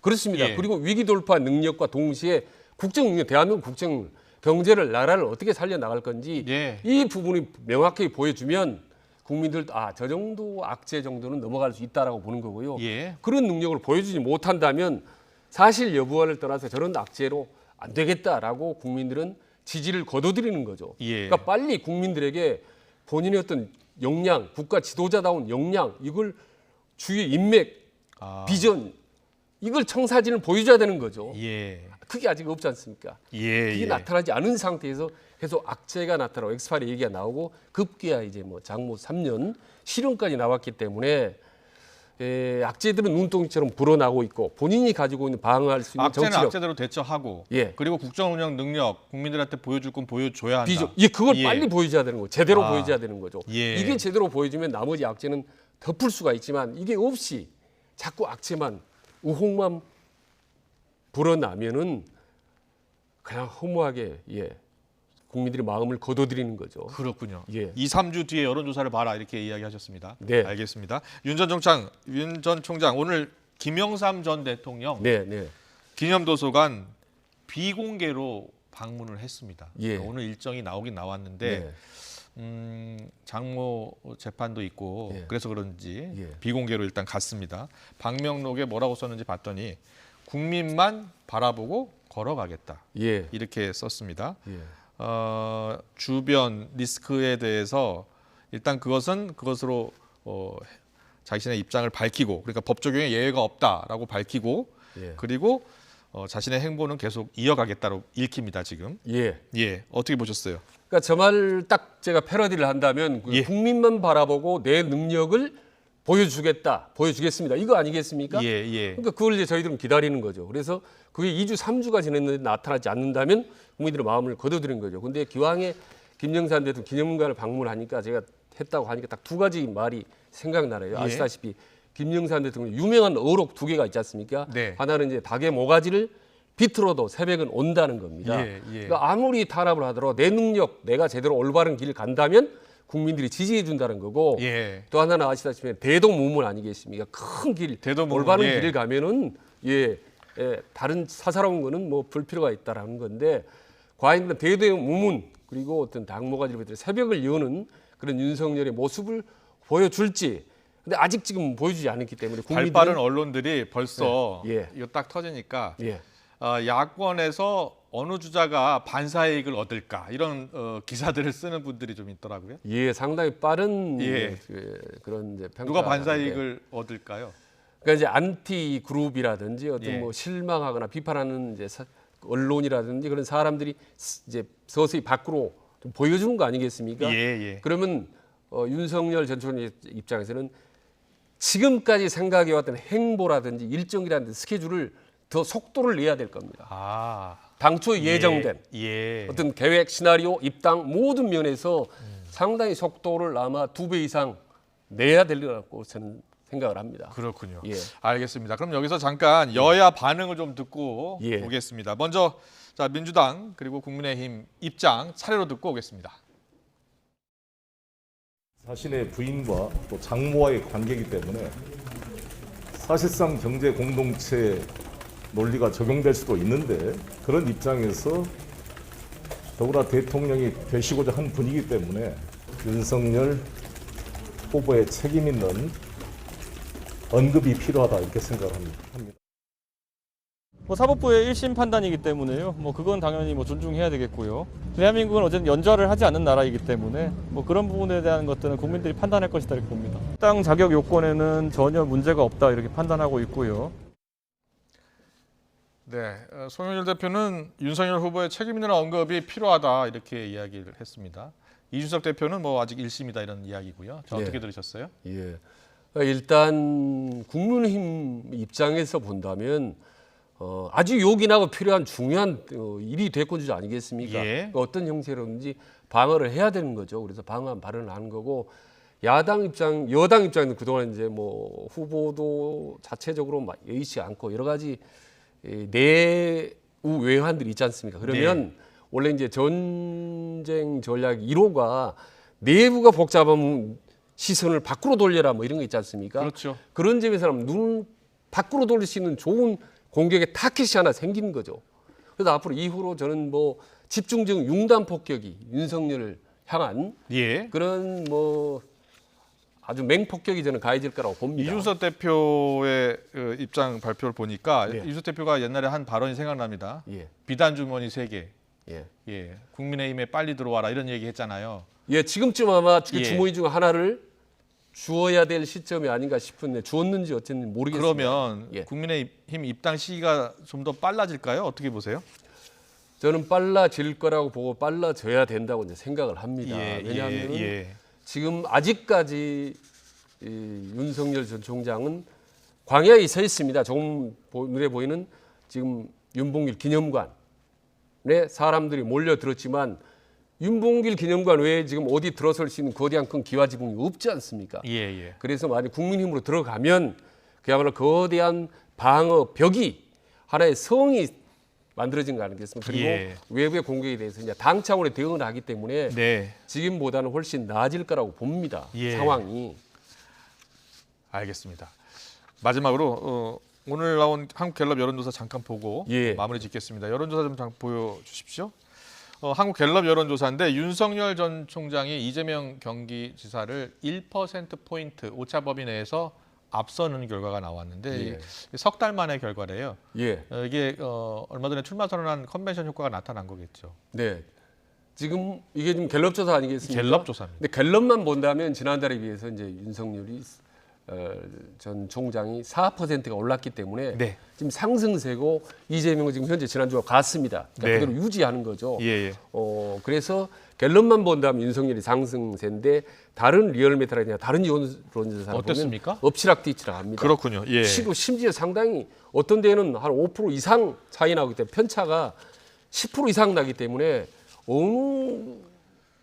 그렇습니다. 그리고 위기 돌파 능력과 동시에 국정 능력, 대한민국 국정 경제를 나라를 어떻게 살려 나갈 건지 이 부분이 명확하게 보여주면 국민들 저 정도 악재 정도는 넘어갈 수 있다라고 보는 거고요. 그런 능력을 보여주지 못한다면 사실 여부를 떠나서 저런 악재로 안 되겠다라고 국민들은 지지를 거둬들이는 거죠. 그러니까 빨리 국민들에게 본인의 어떤 역량, 국가 지도자다운 역량, 이걸 주의 인맥, 비전, 이걸 청사진을 보여줘야 되는 거죠. 그게 아직 없지 않습니까? 그게 나타나지 않은 상태에서 계속 악재가 나타나고 엑스파일의 얘기가 나오고 급기야 이제 뭐 장모 3년 실형까지 나왔기 때문에 악재들은 눈덩이처럼 불어나고 있고 본인이 가지고 있는 방어할 수 있는 악재는 정치력, 악재대로 대처하고 그리고 국정 운영 능력 국민들한테 보여줄 건 보여줘야 한다. 비전, 그걸 빨리 보여줘야 되는 거죠. 제대로 보여줘야 되는 거죠. 이게 제대로 보여주면 나머지 악재는 덮을 수가 있지만 이게 없이 자꾸 악재만 의혹만 불어나면은 그냥 허무하게 국민들의 마음을 거둬들이는 거죠. 그렇군요. 2, 3주 뒤에 여론조사를 봐라 이렇게 이야기하셨습니다. 알겠습니다. 윤 전 총장 오늘 김영삼 전 대통령 기념도서관 비공개로 방문을 했습니다. 오늘 일정이 나오긴 나왔는데 장모 재판도 있고 그래서 그런지 비공개로 일단 갔습니다. 방명록에 뭐라고 썼는지 봤더니 국민만 바라보고 걸어가겠다. 예. 이렇게 썼습니다. 예. 주변 리스크에 대해서 일단 그것으로 자신의 입장을 밝히고, 그러니까 법 적용에 예외가 없다라고 밝히고, 예. 그리고 자신의 행보는 계속 이어가겠다로 읽힙니다. 지금. 예. 예. 어떻게 보셨어요? 그러니까 저 말 딱 제가 패러디를 한다면 예. 국민만 바라보고 내 능력을 보여주겠습니다. 이거 아니겠습니까? 예, 예. 그러니까 그걸 이제 저희들은 기다리는 거죠. 그래서 그게 2주, 3주가 지났는데 나타나지 않는다면 국민들의 마음을 거둬들인 거죠. 근데 기왕에 김영삼 대통령 기념관을 방문하니까 제가 했다고 하니까 딱 두 가지 말이 생각나네요. 예. 아시다시피 김영삼 대통령 유명한 어록 두 개가 있지 않습니까? 네. 하나는 이제 닭의 모가지를 비틀어도 새벽은 온다는 겁니다. 예, 예. 그러니까 아무리 탄압을 하더라도 내 능력, 내가 제대로 올바른 길을 간다면 국민들이 지지해 준다는 거고, 예. 또 하나는 아시다시피 대동무문 아니겠습니까? 큰 길, 대동무문, 올바른 예. 길을 가면은 다른 사사로운 거는 뭐 불필요가 있다라는 건데, 과연 그런 대동무문 그리고 어떤 당모가지를 비롯해 새벽을 여는 그런 윤석열의 모습을 보여줄지. 근데 아직 지금 보여주지 않았기 때문에 국민들은 발빠른 언론들이 벌써 예. 이거 딱 터지니까 예. 야권에서 어느 주자가 반사이익을 얻을까 이런 기사들을 쓰는 분들이 좀 있더라고요. 예, 상당히 빠른 예. 그런 이제 평가. 누가 반사이익을 얻을까요? 그러니까 이제 안티 그룹이라든지 어떤 예. 뭐 실망하거나 비판하는 이제 언론이라든지 그런 사람들이 이제 서서히 밖으로 좀 보여주는 거 아니겠습니까? 예, 예. 그러면 윤석열 전 총장 입장에서는 지금까지 생각해왔던 행보라든지 일정이라든지 스케줄을 더 속도를 내야 될 겁니다. 아. 당초 예정된 예. 어떤 계획, 시나리오, 입당 모든 면에서 상당히 속도를 아마 2배 이상 내야 될 거라고 저는 생각을 합니다. 그렇군요. 예. 알겠습니다. 그럼 여기서 잠깐 여야 반응을 좀 듣고 예. 오겠습니다. 먼저 자, 민주당 그리고 국민의힘 입장 차례로 듣고 오겠습니다. 자신의 부인과 또 장모와의 관계이기 때문에 사실상 경제 공동체 논리가 적용될 수도 있는데, 그런 입장에서 더구나 대통령이 되시고자 한 분이기 때문에 윤석열 후보의 책임 있는 언급이 필요하다 이렇게 생각을 합니다. 사법부의 1심 판단이기 때문에요. 그건 당연히 존중해야 되겠고요. 대한민국은 어쨌든 연좌를 하지 않는 나라이기 때문에 그런 부분에 대한 것들은 국민들이 판단할 것이다 이렇게 봅니다. 해당 자격 요건에는 전혀 문제가 없다 이렇게 판단하고 있고요. 네, 송영길 대표는 윤석열 후보의 책임 있는 언급이 필요하다 이렇게 이야기를 했습니다. 이준석 대표는 아직 1심이다 이런 이야기고요. 자, 어떻게 들으셨어요? 예. 일단 국민의힘 입장에서 본다면 아주 요긴하고 필요한 중요한 일이 대권주자 아니겠습니까? 예. 어떤 형태로든지 방어를 해야 되는 거죠. 그래서 방어한 발언을 하는 거고, 여당 입장에는 그동안 이제 후보도 자체적으로 여의치 않고 여러 가지 내우 외환들이 있지 않습니까? 그러면 네. 원래 이제 전쟁 전략 1호가 내부가 복잡하면 시선을 밖으로 돌려라 이런 거 있지 않습니까? 그렇죠. 그런 점에서는 눈 밖으로 돌릴 수 있는 좋은 공격의 타켓이 하나 생기는 거죠. 그래서 앞으로 이후로 저는 집중적 융단 폭격이 윤석열을 향한 예. 그런 아주 맹폭격이 저는 가해질 거라고 봅니다. 이준석 대표의 입장 발표를 보니까 예. 이준석 대표가 옛날에 한 발언이 생각납니다. 예. 비단 주머니 3개. 예. 예. 국민의힘에 빨리 들어와라 이런 얘기 했잖아요. 예, 지금쯤 아마 예. 주머니 중 하나를 주어야 될 시점이 아닌가 싶은데 주었는지 어쨌는지 모르겠습니다. 그러면 예. 국민의힘 입당 시기가 좀 더 빨라질까요? 어떻게 보세요? 저는 빨라질 거라고 보고 빨라져야 된다고 이제 생각을 합니다. 예, 왜냐하면 예. 지금 아직까지 윤석열 전 총장은 광야에 서 있습니다. 조금 눈에 보이는 지금 윤봉길 기념관에 사람들이 몰려들었지만 윤봉길 기념관 외에 지금 어디 들어설 수 있는 거대한 큰 기와지붕이 없지 않습니까? 예. 그래서 만약 국민힘으로 들어가면 그야말로 거대한 방어 벽이 하나의 성이 만들어진 거 아니겠습니까? 그리고 예. 외부의 공격에 대해서 이제 당 차원의 대응을 하기 때문에 네. 지금보다는 훨씬 나아질 거라고 봅니다. 예. 상황이. 알겠습니다. 마지막으로 오늘 나온 한국갤럽 여론조사 잠깐 보고 예. 마무리 짓겠습니다. 여론조사 좀 보여주십시오. 한국갤럽 여론조사인데 윤석열 전 총장이 이재명 경기지사를 1%포인트 오차범위 내에서 앞서는 결과가 나왔는데 예. 석 달 만의 결과래요. 예. 이게 얼마 전에 출마 선언한 컨벤션 효과가 나타난 거겠죠. 네. 지금 이게 좀 갤럽 조사 아니겠습니까? 갤럽 조사입니다. 근데 갤럽만 본다면 지난달에 비해서 이제 윤석열이 전 총장이 4%가 올랐기 때문에 네. 지금 상승세고 이재명은 지금 현재 지난주와 같습니다. 그러니까 네. 그대로 유지하는 거죠. 예, 예. 그래서 갤럽만 본다면 윤석열이 상승세인데 다른 리얼메타라든가 다른 여론조사를 어땠습니까? 보면 엎치락뒤치락 합니다. 그렇군요. 예. 심지어 상당히 어떤 데는 한 5% 이상 차이 나기 때문에 편차가 10% 이상 나기 때문에 어느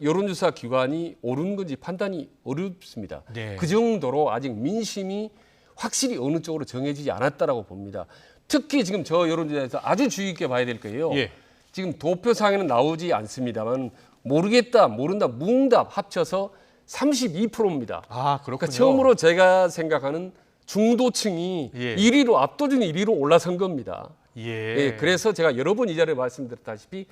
여론조사 기관이 옳은 건지 판단이 어렵습니다. 네. 그 정도로 아직 민심이 확실히 어느 쪽으로 정해지지 않았다라고 봅니다. 특히 지금 저 여론조사에서 아주 주의 깊게 봐야 될 거예요. 예. 지금 도표상에는 나오지 않습니다만 모르겠다, 모른다, 무응답 합쳐서 32%입니다. 아, 그렇군요. 그러니까 처음으로 제가 생각하는 중도층이 예. 1위로 압도적인 1위로 올라선 겁니다. 예. 그래서 제가 여러 번 이 자리에 말씀드렸다시피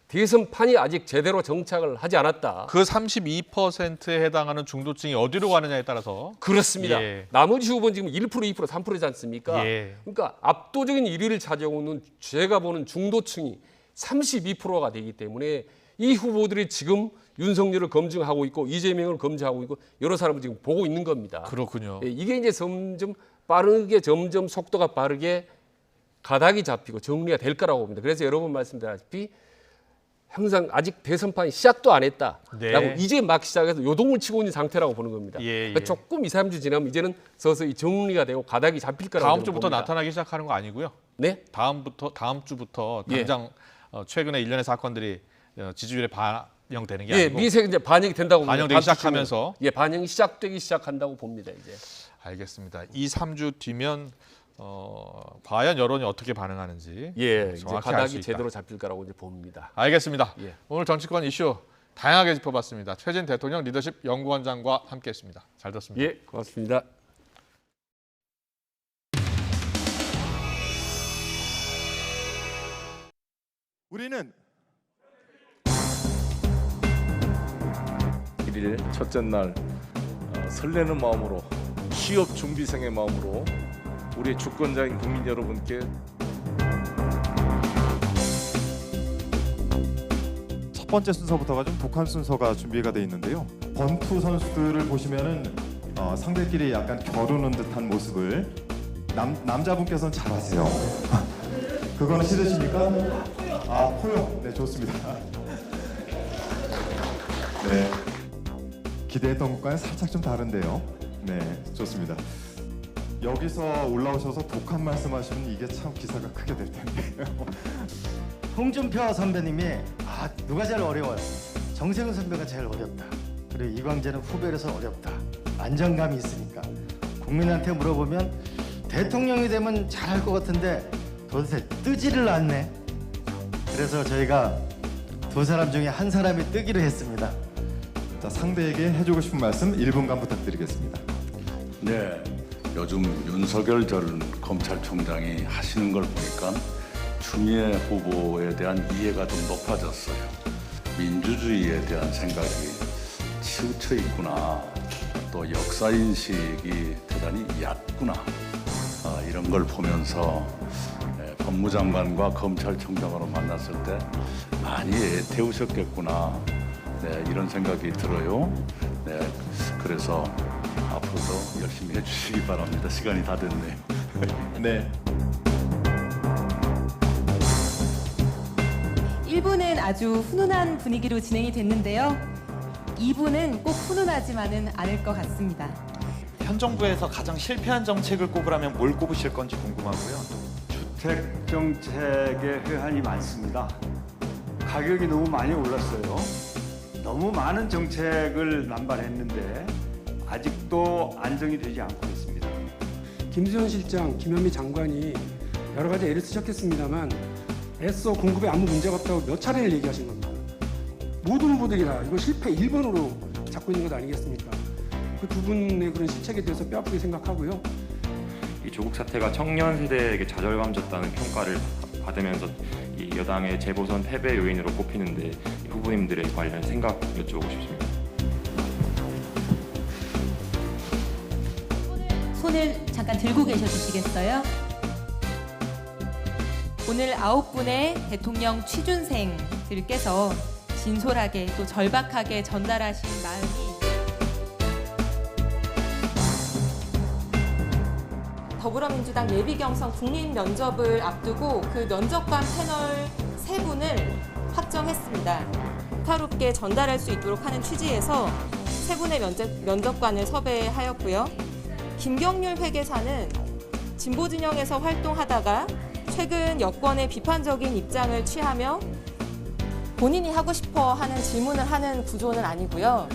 대선판이 아직 제대로 정착을 하지 않았다. 그 32%에 해당하는 중도층이 어디로 가느냐에 따라서 그렇습니다. 예. 나머지 후보는 지금 1%, 2%, 3%지 않습니까? 예. 그러니까 압도적인 1위를 차지하고는 제가 보는 중도층이 32%가 되기 때문에 이 후보들이 지금 윤석열을 검증하고 있고 이재명을 검증하고 있고 여러 사람을 지금 보고 있는 겁니다. 그렇군요. 이게 이제 점점 속도가 빠르게 가닥이 잡히고 정리가 될 거라고 봅니다. 그래서 여러 번 말씀드렸다시피 항상 아직 대선판이 시작도 안 했다라고 네. 이제 막 시작해서 요동을 치고 있는 상태라고 보는 겁니다. 예, 그러니까 조금 2, 3주 지나면 이제는 서서히 정리가 되고 가닥이 잡힐 거라고 다음 주부터 봅니다. 나타나기 시작하는 거 아니고요. 네? 다음 주부터 당장 최근에 일련의 사건들이 지지율에 반영되는 게 아니고 미세 이제 반영이 된다고 반영되기 봅니다. 시작하면서 반영이 시작되기 시작한다고 봅니다. 이제. 알겠습니다. 2, 3주 뒤면 과연 여론이 어떻게 반응하는지 이제 정확히 알 수 가닥이 있다. 제대로 잡힐 거라고 이제 봅니다. 알겠습니다. 예. 오늘 정치권 이슈 다양하게 짚어봤습니다. 최진 대통령 리더십 연구원장과 함께했습니다. 잘 들었습니다. 예, 고맙습니다. 우리는 1일 첫째 날 설레는 마음으로 취업 준비생의 마음으로 우리 주권자인 국민 여러분께 첫 번째 순서부터가 좀 독한 순서가 준비가 돼 있는데요. 권투 선수들을 보시면은 상대끼리 약간 겨루는 듯한 모습을 남자분께서는 잘하세요. 그거는 싫으십니까? 포용. 네, 좋습니다. 네. 기대했던 것과는 살짝 좀 다른데요. 네, 좋습니다. 여기서 올라오셔서 독한 말씀하시면 이게 참 기사가 크게 될 텐데요. 홍준표 선배님이 누가 제일 어려워요? 정세균 선배가 제일 어렵다. 그리고 이광재는 후배라서 어렵다. 안정감이 있으니까. 국민한테 물어보면 대통령이 되면 잘할 것 같은데 도대체 뜨지를 않네. 그래서 저희가 두 사람 중에 한 사람이 뜨기로 했습니다. 자, 상대에게 해주고 싶은 말씀 1분간 부탁드리겠습니다. 네, 요즘 윤석열 전 검찰총장이 하시는 걸 보니까 추미애 후보에 대한 이해가 좀 높아졌어요. 민주주의에 대한 생각이 치우쳐 있구나. 또 역사인식이 대단히 얕구나. 이런 걸 보면서 법무장관과 검찰총장으로 만났을 때 많이 애태우셨겠구나. 네, 이런 생각이 들어요. 네, 그래서 앞으로도 열심히 해주시기 바랍니다. 시간이 다 됐네요. 네. 1부는 아주 훈훈한 분위기로 진행이 됐는데요. 2부는 꼭 훈훈하지만은 않을 것 같습니다. 현 정부에서 가장 실패한 정책을 꼽으라면 뭘 꼽으실 건지 궁금하고요. 주택 정책에 회한이 많습니다. 가격이 너무 많이 올랐어요. 너무 많은 정책을 남발했는데 아직도 안정이 되지 않고 있습니다. 김수현 실장, 김현미 장관이 여러 가지 애를 쓰셨겠습니다만 애써 공급에 아무 문제가 없다고 몇 차례를 얘기하신 겁니다. 모든 후보들이 다 이거 실패 1번으로 잡고 있는 것 아니겠습니까? 그 두 분의 그런 실책에 대해서 뼈아프게 생각하고요. 이 조국 사태가 청년 세대에게 좌절감 줬다는 평가를 받으면서 이 여당의 재보선 패배 요인으로 꼽히는데 이 후보님들의 관련 생각 여쭤보고 싶습니다. 손을 잠깐 들고 계셔 주시겠어요? 오늘 9분의 대통령 취준생들께서 진솔하게 또 절박하게 전달하신 마음이 더불어민주당 예비경선 국민 면접을 앞두고 그 면접관 패널 3분을 확정했습니다. 까다롭게 전달할 수 있도록 하는 취지에서 3분의 면접관을 섭외하였고요. 김경률 회계사는 진보 진영에서 활동하다가 최근 여권의 비판적인 입장을 취하며 본인이 하고 싶어 하는 질문을 하는 구조는 아니고요.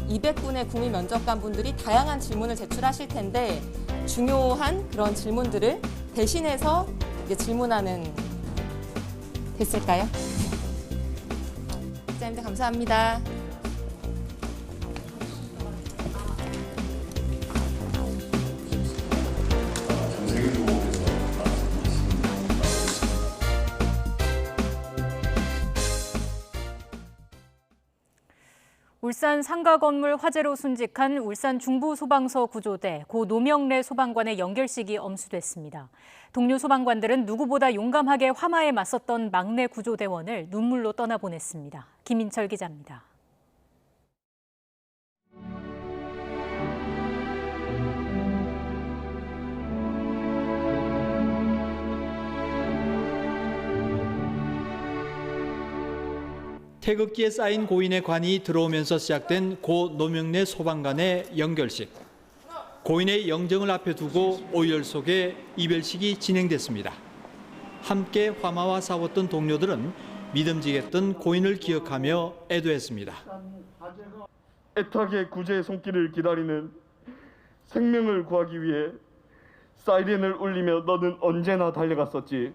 200분의 국민 면접관 분들이 다양한 질문을 제출하실 텐데 중요한 그런 질문들을 대신해서 이제 질문하는 됐을까요? 기자님들 감사합니다. 울산 상가 건물 화재로 순직한 울산 중부소방서 구조대 고 노명래 소방관의 연결식이 엄수됐습니다. 동료 소방관들은 누구보다 용감하게 화마에 맞섰던 막내 구조대원을 눈물로 떠나보냈습니다. 김인철 기자입니다. 태극기에 쌓인 고인의 관이 들어오면서 시작된 고 노명래 소방관의 연결식. 고인의 영정을 앞에 두고 오열 속에 이별식이 진행됐습니다. 함께 화마와 싸웠던 동료들은 믿음직했던 고인을 기억하며 애도했습니다. 애타게 구제의 손길을 기다리는 생명을 구하기 위해 사이렌을 울리며 너는 언제나 달려갔었지.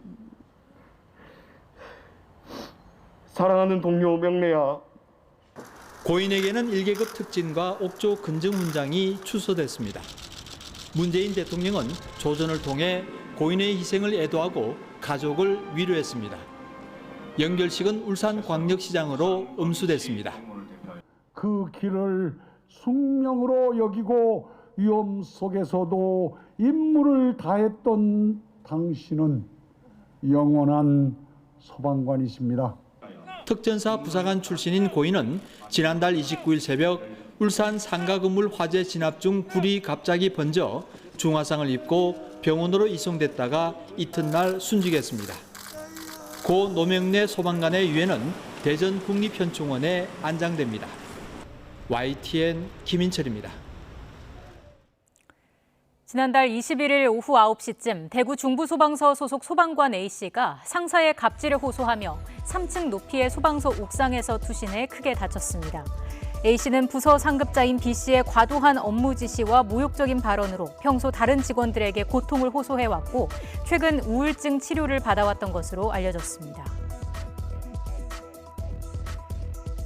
사랑하는 동료 명래야. 고인에게는 1계급 특진과 옥조 근증 훈장이 추서됐습니다. 문재인 대통령은 조전을 통해 고인의 희생을 애도하고 가족을 위로했습니다. 연결식은 울산광역시장으로 음수됐습니다. 그 길을 숙명으로 여기고 위험 속에서도 임무를 다했던 당신은 영원한 소방관이십니다. 특전사 부사관 출신인 고인은 지난달 29일 새벽 울산 상가 건물 화재 진압 중 불이 갑자기 번져 중화상을 입고 병원으로 이송됐다가 이튿날 순직했습니다. 고 노명래 소방관의 유해는 대전 국립현충원에 안장됩니다. YTN 김인철입니다. 지난달 21일 오후 9시쯤 대구 중부소방서 소속 소방관 A씨가 상사의 갑질을 호소하며 3층 높이의 소방서 옥상에서 투신해 크게 다쳤습니다. A씨는 부서 상급자인 B씨의 과도한 업무 지시와 모욕적인 발언으로 평소 다른 직원들에게 고통을 호소해왔고 최근 우울증 치료를 받아왔던 것으로 알려졌습니다.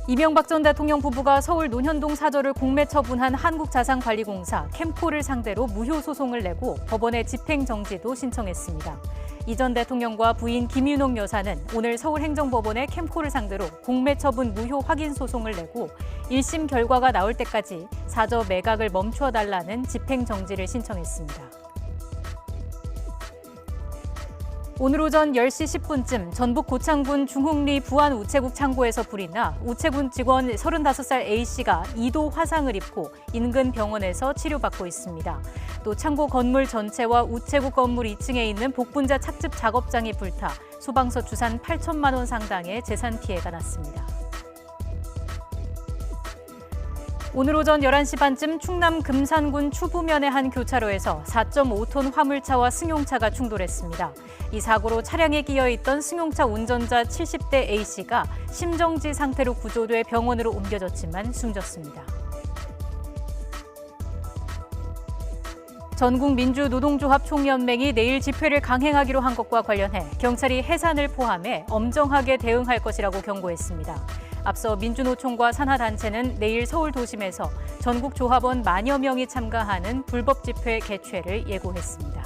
이명박 전 대통령 부부가 서울 논현동 사저를 공매 처분한 한국자산관리공사 캠코를 상대로 무효 소송을 내고 법원에 집행정지도 신청했습니다. 이 전 대통령과 부인 김윤옥 여사는 오늘 서울행정법원에 캠코를 상대로 공매 처분 무효 확인 소송을 내고 1심 결과가 나올 때까지 사저 매각을 멈춰달라는 집행정지를 신청했습니다. 오늘 오전 10시 10분쯤 전북 고창군 중흥리 부안 우체국 창고에서 불이 나 우체국 직원 35살 A씨가 2도 화상을 입고 인근 병원에서 치료받고 있습니다. 또 창고 건물 전체와 우체국 건물 2층에 있는 복분자 착즙 작업장이 불타 소방서 주산 8천만 원 상당의 재산 피해가 났습니다. 오늘 오전 11시 반쯤 충남 금산군 추부면의 한 교차로에서 4.5톤 화물차와 승용차가 충돌했습니다. 이 사고로 차량에 끼어있던 승용차 운전자 70대 A씨가 심정지 상태로 구조돼 병원으로 옮겨졌지만 숨졌습니다. 전국민주노동조합총연맹이 내일 집회를 강행하기로 한 것과 관련해 경찰이 해산을 포함해 엄정하게 대응할 것이라고 경고했습니다. 앞서 민주노총과 산하단체는 내일 서울 도심에서 전국 조합원 만여 명이 참가하는 불법 집회 개최를 예고했습니다.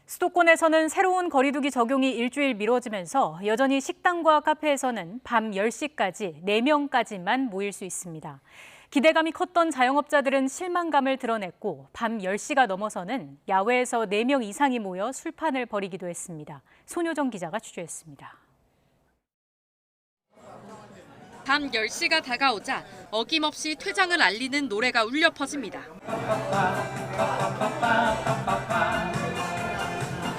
수도권에서는 새로운 거리두기 적용이 일주일 미뤄지면서 여전히 식당과 카페에서는 밤 10시까지 4명까지만 모일 수 있습니다. 기대감이 컸던 자영업자들은 실망감을 드러냈고 밤 10시가 넘어서는 야외에서 4명 이상이 모여 술판을 벌이기도 했습니다. 손효정 기자가 취재했습니다. 밤 10시가 다가오자 어김없이 퇴장을 알리는 노래가 울려 퍼집니다.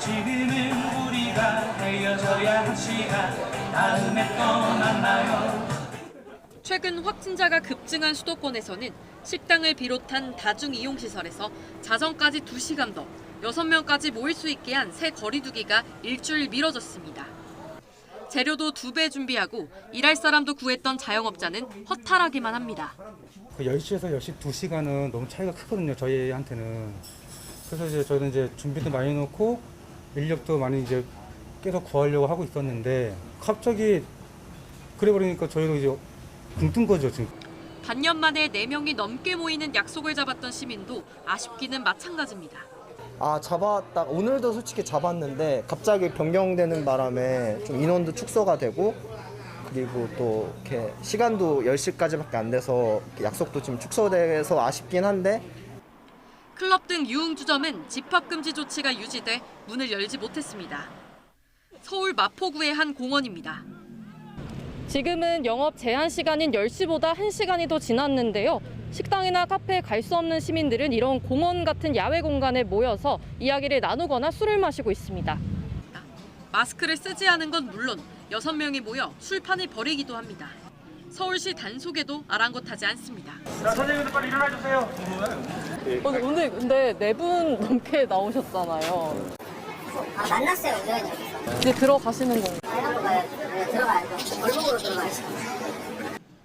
지금은 우리가 헤어져야 할 시간, 다음에 또 만나요. 최근 확진자가 급증한 수도권에서는 식당을 비롯한 다중이용시설에서 자정까지 2시간 더 6명까지 모일 수 있게 한 새 거리두기가 일주일 미뤄졌습니다. 재료도 2배 준비하고 일할 사람도 구했던 자영업자는 허탈하기만 합니다. 10시에서 10시 2시간은 너무 차이가 크거든요, 저희한테는. 그래서 이제 저희는 이제 준비도 많이 놓고 인력도 많이 이제 계속 구하려고 하고 있었는데 갑자기 그래 버리니까 저희도 이제 붕 뜬 거죠, 지금. 반년 만에 4명이 넘게 모이는 약속을 잡았던 시민도 아쉽기는 마찬가지입니다. 잡았다. 오늘도 솔직히 잡았는데 갑자기 변경되는 바람에 좀 인원도 축소가 되고 그리고 또 이렇게 시간도 10시까지밖에 안 돼서 약속도 좀 축소돼서 아쉽긴 한데 클럽 등 유흥주점은 집합금지 조치가 유지돼 문을 열지 못했습니다. 서울 마포구의 한 공원입니다. 지금은 영업 제한 시간인 10시보다 1시간이 더 지났는데요. 식당이나 카페에 갈 수 없는 시민들은 이런 공원 같은 야외 공간에 모여서 이야기를 나누거나 술을 마시고 있습니다. 마스크를 쓰지 않은 건 물론 6명이 모여 술판을 벌이기도 합니다. 서울시 단속에도 아랑곳하지 않습니다. 자, 선생님들 빨리 일어나 주세요. 오늘 근데 4분 넘게 나오셨잖아요. 만났어요, 우연히. 이제 들어가시는 건가요? 들어가야죠. 얼굴로 들어가야죠.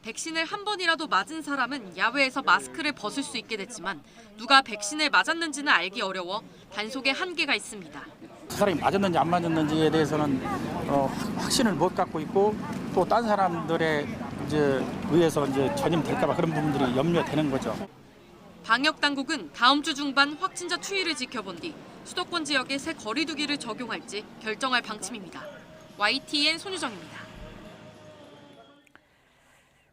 백신을 한 번이라도 맞은 사람은 야외에서 마스크를 벗을 수 있게 됐지만 누가 백신을 맞았는지는 알기 어려워 단속에 한계가 있습니다. 그 사람이 맞았는지 안 맞았는지에 대해서는 확신을 못 갖고 있고 또 딴 사람들의 의해서 전염될까 봐 그런 부분들이 염려되는 거죠. 방역 당국은 다음 주 중반 확진자 추이를 지켜본 뒤 수도권 지역에 새 거리두기를 적용할지 결정할 방침입니다. YTN 손유정입니다.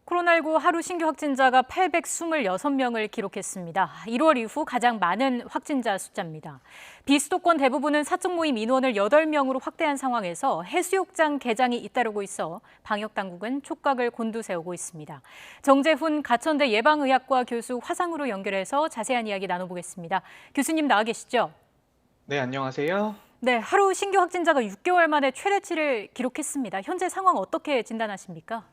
코로나19 하루 신규 확진자가 826명을 기록했습니다. 1월 이후 가장 많은 확진자 숫자입니다. 비수도권 대부분은 사적 모임 인원을 8명으로 확대한 상황에서 해수욕장 개장이 잇따르고 있어 방역당국은 촉각을 곤두세우고 있습니다. 정재훈 가천대 예방의학과 교수 화상으로 연결해서 자세한 이야기 나눠보겠습니다. 교수님 나와 계시죠? 네, 안녕하세요. 네, 하루 신규 확진자가 6개월 만에 최대치를 기록했습니다. 현재 상황 어떻게 진단하십니까?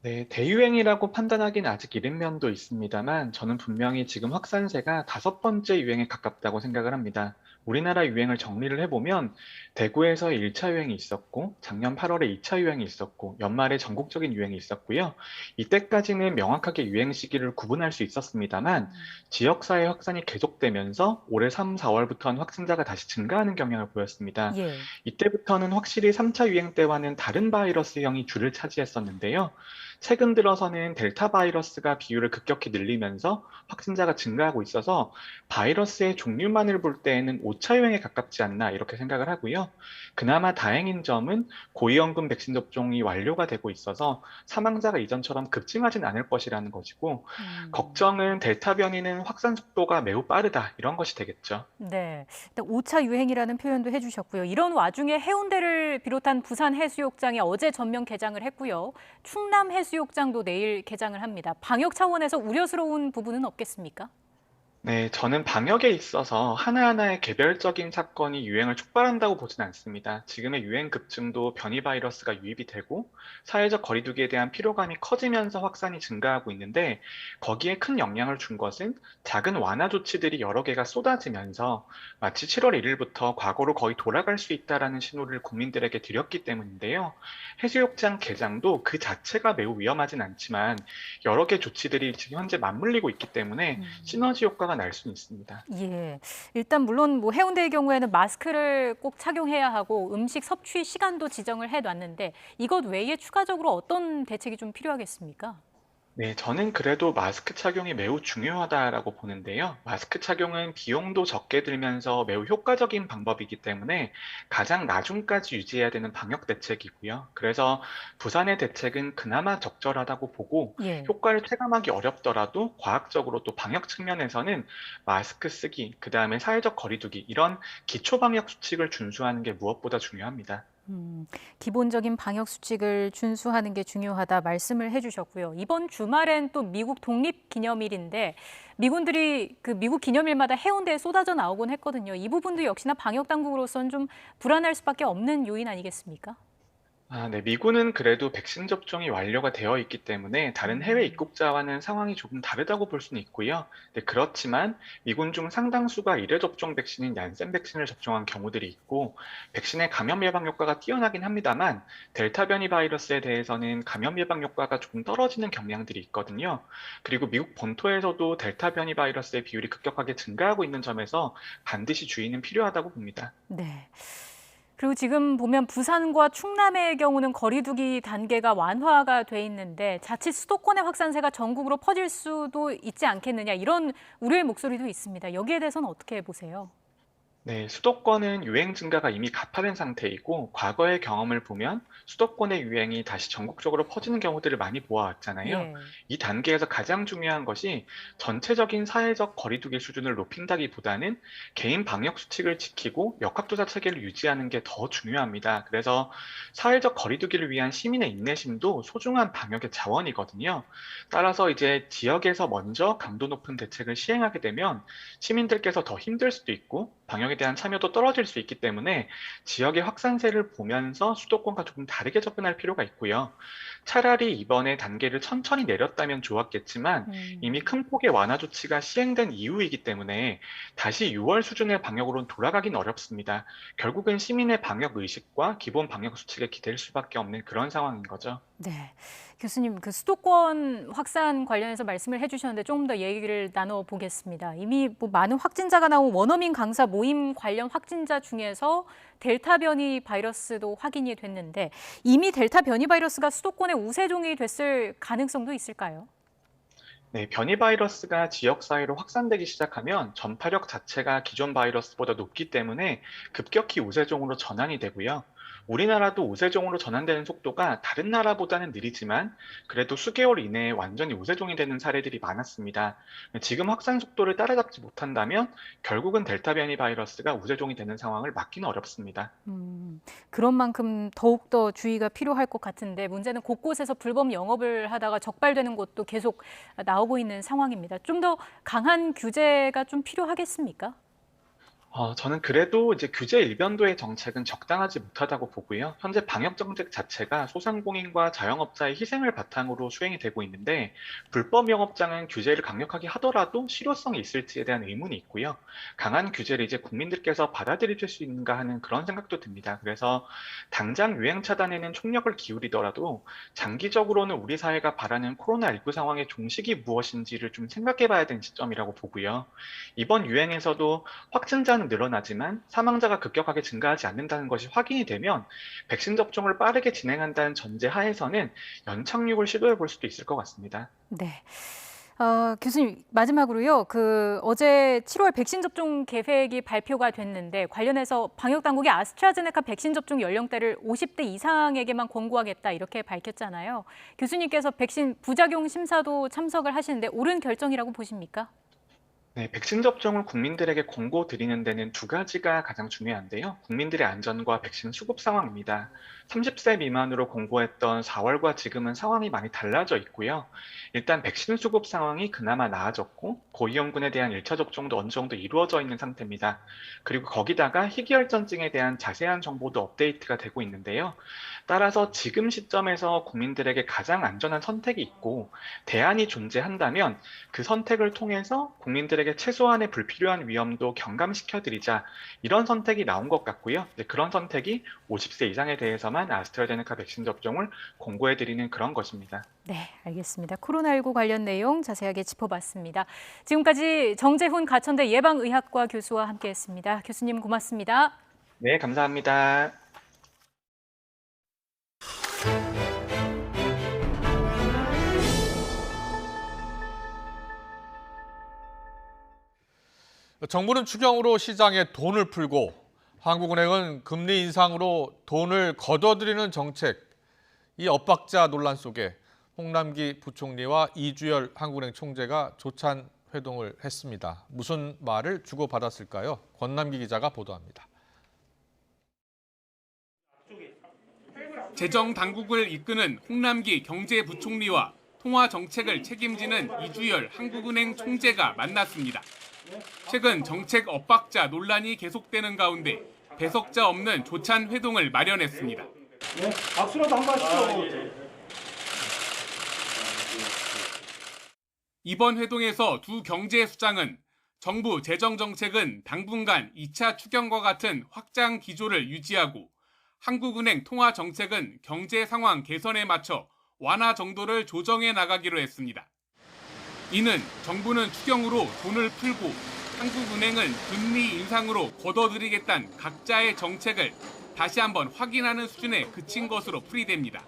네, 대유행이라고 판단하기는 아직 이른 면도 있습니다만 저는 분명히 지금 확산세가 5번째 유행에 가깝다고 생각을 합니다. 우리나라 유행을 정리를 해보면 대구에서 1차 유행이 있었고 작년 8월에 2차 유행이 있었고 연말에 전국적인 유행이 있었고요. 이때까지는 명확하게 유행 시기를 구분할 수 있었습니다만 지역사회 확산이 계속되면서 올해 3, 4월부터는 확진자가 다시 증가하는 경향을 보였습니다. 이때부터는 확실히 3차 유행 때와는 다른 바이러스형이 주를 차지했었는데요. 최근 들어서는 델타 바이러스가 비율을 급격히 늘리면서 확진자가 증가하고 있어서 바이러스의 종류만을 볼 때에는 5차 유행에 가깝지 않나 이렇게 생각을 하고요. 그나마 다행인 점은 고위험군 백신 접종이 완료가 되고 있어서 사망자가 이전처럼 급증하진 않을 것이라는 것이고 걱정은 델타 변이는 확산 속도가 매우 빠르다 이런 것이 되겠죠. 네, 5차 유행이라는 표현도 해주셨고요. 이런 와중에 해운대를 비롯한 부산 해수욕장이 어제 전면 개장을 했고요. 충남 해수욕장도 내일 개장을 합니다. 방역 차원에서 우려스러운 부분은 없겠습니까? 네, 저는 방역에 있어서 하나하나의 개별적인 사건이 유행을 촉발한다고 보진 않습니다. 지금의 유행 급증도 변이 바이러스가 유입이 되고 사회적 거리두기에 대한 피로감이 커지면서 확산이 증가하고 있는데 거기에 큰 영향을 준 것은 작은 완화 조치들이 여러 개가 쏟아지면서 마치 7월 1일부터 과거로 거의 돌아갈 수 있다라는 신호를 국민들에게 드렸기 때문인데요. 해수욕장 개장도 그 자체가 매우 위험하진 않지만 여러 개 조치들이 지금 현재 맞물리고 있기 때문에 시너지 효과가 날 수는 있습니다. 예, 일단 물론 해운대의 경우에는 마스크를 꼭 착용해야 하고 음식 섭취 시간도 지정을 해놨는데 이것 외에 추가적으로 어떤 대책이 좀 필요하겠습니까? 네, 저는 그래도 마스크 착용이 매우 중요하다라고 보는데요. 마스크 착용은 비용도 적게 들면서 매우 효과적인 방법이기 때문에 가장 나중까지 유지해야 되는 방역 대책이고요. 그래서 부산의 대책은 그나마 적절하다고 보고 예. 효과를 체감하기 어렵더라도 과학적으로 또 방역 측면에서는 마스크 쓰기, 그다음에 사회적 거리두기 이런 기초 방역 수칙을 준수하는 게 무엇보다 중요합니다. 기본적인 방역 수칙을 준수하는 게 중요하다 말씀을 해주셨고요. 이번 주말엔 또 미국 독립기념일인데 미군들이 그 미국 기념일마다 해운대에 쏟아져 나오곤 했거든요. 이 부분도 역시나 방역 당국으로서는 좀 불안할 수밖에 없는 요인 아니겠습니까? 네. 미군은 그래도 백신 접종이 완료가 되어 있기 때문에 다른 해외 입국자와는 상황이 조금 다르다고 볼 수는 있고요. 네, 그렇지만 미군 중 상당수가 1회 접종 백신인 얀센 백신을 접종한 경우들이 있고 백신의 감염 예방 효과가 뛰어나긴 합니다만 델타 변이 바이러스에 대해서는 감염 예방 효과가 조금 떨어지는 경향들이 있거든요. 그리고 미국 본토에서도 델타 변이 바이러스의 비율이 급격하게 증가하고 있는 점에서 반드시 주의는 필요하다고 봅니다. 네. 그리고 지금 보면 부산과 충남의 경우는 거리두기 단계가 완화가 돼 있는데 자칫 수도권의 확산세가 전국으로 퍼질 수도 있지 않겠느냐 이런 우려의 목소리도 있습니다. 여기에 대해서는 어떻게 보세요? 네, 수도권은 유행 증가가 이미 가파른 상태이고 과거의 경험을 보면 수도권의 유행이 다시 전국적으로 퍼지는 경우들을 많이 보아왔잖아요. 예. 이 단계에서 가장 중요한 것이 전체적인 사회적 거리두기 수준을 높인다기보다는 개인 방역 수칙을 지키고 역학조사 체계를 유지하는 게 더 중요합니다. 그래서 사회적 거리두기를 위한 시민의 인내심도 소중한 방역의 자원이거든요. 따라서 이제 지역에서 먼저 강도 높은 대책을 시행하게 되면 시민들께서 더 힘들 수도 있고 방역에 대한 참여도 떨어질 수 있기 때문에 지역의 확산세를 보면서 수도권과 조금 다르게 접근할 필요가 있고요. 차라리 이번에 단계를 천천히 내렸다면 좋았겠지만 이미 큰 폭의 완화 조치가 시행된 이후이기 때문에 다시 6월 수준의 방역으로는 돌아가긴 어렵습니다. 결국은 시민의 방역 의식과 기본 방역 수칙에 기댈 수밖에 없는 그런 상황인 거죠. 네. 교수님, 그 수도권 확산 관련해서 말씀을 해주셨는데 조금 더 얘기를 나눠보겠습니다. 이미 뭐 많은 확진자가 나온 원어민 강사 모임 관련 확진자 중에서 델타 변이 바이러스도 확인이 됐는데 이미 델타 변이 바이러스가 수도권의 우세종이 됐을 가능성도 있을까요? 네, 변이 바이러스가 지역 사회로 확산되기 시작하면 전파력 자체가 기존 바이러스보다 높기 때문에 급격히 우세종으로 전환이 되고요. 우리나라도 우세종으로 전환되는 속도가 다른 나라보다는 느리지만 그래도 수개월 이내에 완전히 우세종이 되는 사례들이 많았습니다. 지금 확산 속도를 따라잡지 못한다면 결국은 델타 변이 바이러스가 우세종이 되는 상황을 막기는 어렵습니다. 그런 만큼 더욱더 주의가 필요할 것 같은데 문제는 곳곳에서 불법 영업을 하다가 적발되는 곳도 계속 나오고 있는 상황입니다. 좀 더 강한 규제가 좀 필요하겠습니까? 저는 그래도 이제 규제 일변도의 정책은 적당하지 못하다고 보고요. 현재 방역 정책 자체가 소상공인과 자영업자의 희생을 바탕으로 수행이 되고 있는데 불법 영업장은 규제를 강력하게 하더라도 실효성이 있을지에 대한 의문이 있고요. 강한 규제를 이제 국민들께서 받아들이실 수 있는가 하는 그런 생각도 듭니다. 그래서 당장 유행 차단에는 총력을 기울이더라도 장기적으로는 우리 사회가 바라는 코로나19 상황의 종식이 무엇인지를 좀 생각해 봐야 되는 시점이라고 보고요. 이번 유행에서도 확진자 늘어나지만 사망자가 급격하게 증가하지 않는다는 것이 확인이 되면 백신 접종을 빠르게 진행한다는 전제 하에서는 연착륙을 시도해 볼 수도 있을 것 같습니다. 네. 교수님 마지막으로요. 어제 7월 백신 접종 계획이 발표가 됐는데 관련해서 방역 당국이 아스트라제네카 백신 접종 연령대를 50대 이상에게만 권고하겠다 이렇게 밝혔잖아요. 교수님께서 백신 부작용 심사도 참석을 하시는데 옳은 결정이라고 보십니까? 네, 백신 접종을 국민들에게 권고드리는 데는 두 가지가 가장 중요한데요. 국민들의 안전과 백신 수급 상황입니다. 30세 미만으로 권고했던 4월과 지금은 상황이 많이 달라져 있고요. 일단 백신 수급 상황이 그나마 나아졌고 고위험군에 대한 1차 접종도 어느 정도 이루어져 있는 상태입니다. 그리고 거기다가 희귀혈전증에 대한 자세한 정보도 업데이트가 되고 있는데요. 따라서 지금 시점에서 국민들에게 가장 안전한 선택이 있고 대안이 존재한다면 그 선택을 통해서 국민들에게 최소한의 불필요한 위험도 경감시켜드리자 이런 선택이 나온 것 같고요. 그런 선택이 50세 이상에 대해서만 아스트라제네카 백신 접종을 권고해드리는 그런 것입니다. 네, 알겠습니다. 코로나19 관련 내용 자세하게 짚어봤습니다. 지금까지 정재훈 가천대 예방의학과 교수와 함께했습니다. 교수님 고맙습니다. 네, 감사합니다. 정부는 추경으로 시장에 돈을 풀고 한국은행은 금리 인상으로 돈을 걷어들이는 정책, 이 엇박자 논란 속에 홍남기 부총리와 이주열 한국은행 총재가 조찬 회동을 했습니다. 무슨 말을 주고받았을까요? 권남기 기자가 보도합니다. 재정 당국을 이끄는 홍남기 경제부총리와 통화 정책을 책임지는 이주열 한국은행 총재가 만났습니다. 최근 정책 엇박자 논란이 계속되는 가운데 배석자 없는 조찬 회동을 마련했습니다. 네, 박수라도 한번 하시죠. 이번 회동에서 두 경제수장은 정부 재정 정책은 당분간 2차 추경과 같은 확장 기조를 유지하고 한국은행 통화 정책은 경제 상황 개선에 맞춰 완화 정도를 조정해 나가기로 했습니다. 이는 정부는 추경으로 돈을 풀고 한국은행은 금리 인상으로 걷어들이겠다는 각자의 정책을 다시 한번 확인하는 수준에 그친 것으로 풀이됩니다.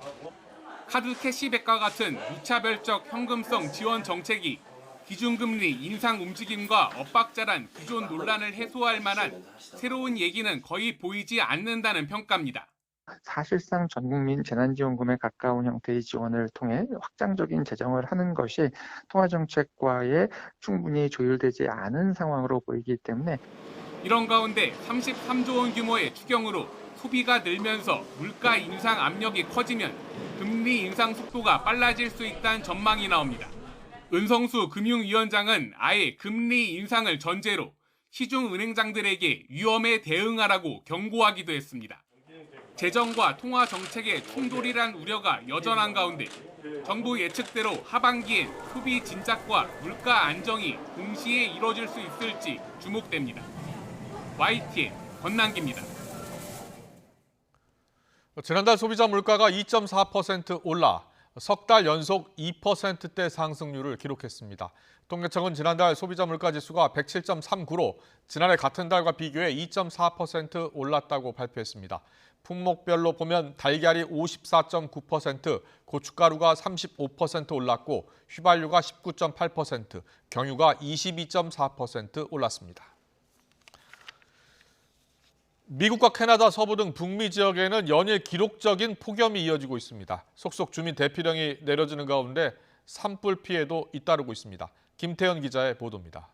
카드 캐시백과 같은 무차별적 현금성 지원 정책이 기준금리 인상 움직임과 엇박자란 기존 논란을 해소할 만한 새로운 얘기는 거의 보이지 않는다는 평가입니다. 사실상 전 국민 재난지원금에 가까운 형태의 지원을 통해 확장적인 재정을 하는 것이 통화정책과에 충분히 조율되지 않은 상황으로 보이기 때문에 이런 가운데 33조 원 규모의 추경으로 소비가 늘면서 물가 인상 압력이 커지면 금리 인상 속도가 빨라질 수 있다는 전망이 나옵니다. 은성수 금융위원장은 아예 금리 인상을 전제로 시중은행장들에게 위험에 대응하라고 경고하기도 했습니다. 재정과 통화 정책의 충돌이란 우려가 여전한 가운데 정부 예측대로 하반기엔 소비 진작과 물가 안정이 동시에 이뤄질 수 있을지 주목됩니다. YTN 권남기입니다. 지난달 소비자 물가가 2.4% 올라 석 달 연속 2%대 상승률을 기록했습니다. 통계청은 지난달 소비자 물가 지수가 107.39로 지난해 같은 달과 비교해 2.4% 올랐다고 발표했습니다. 품목별로 보면 달걀이 54.9%, 고춧가루가 35% 올랐고 휘발유가 19.8%, 경유가 22.4% 올랐습니다. 미국과 캐나다 서부 등 북미 지역에는 연일 기록적인 폭염이 이어지고 있습니다. 속속 주민 대피령이 내려지는 가운데 산불 피해도 잇따르고 있습니다. 김태현 기자의 보도입니다.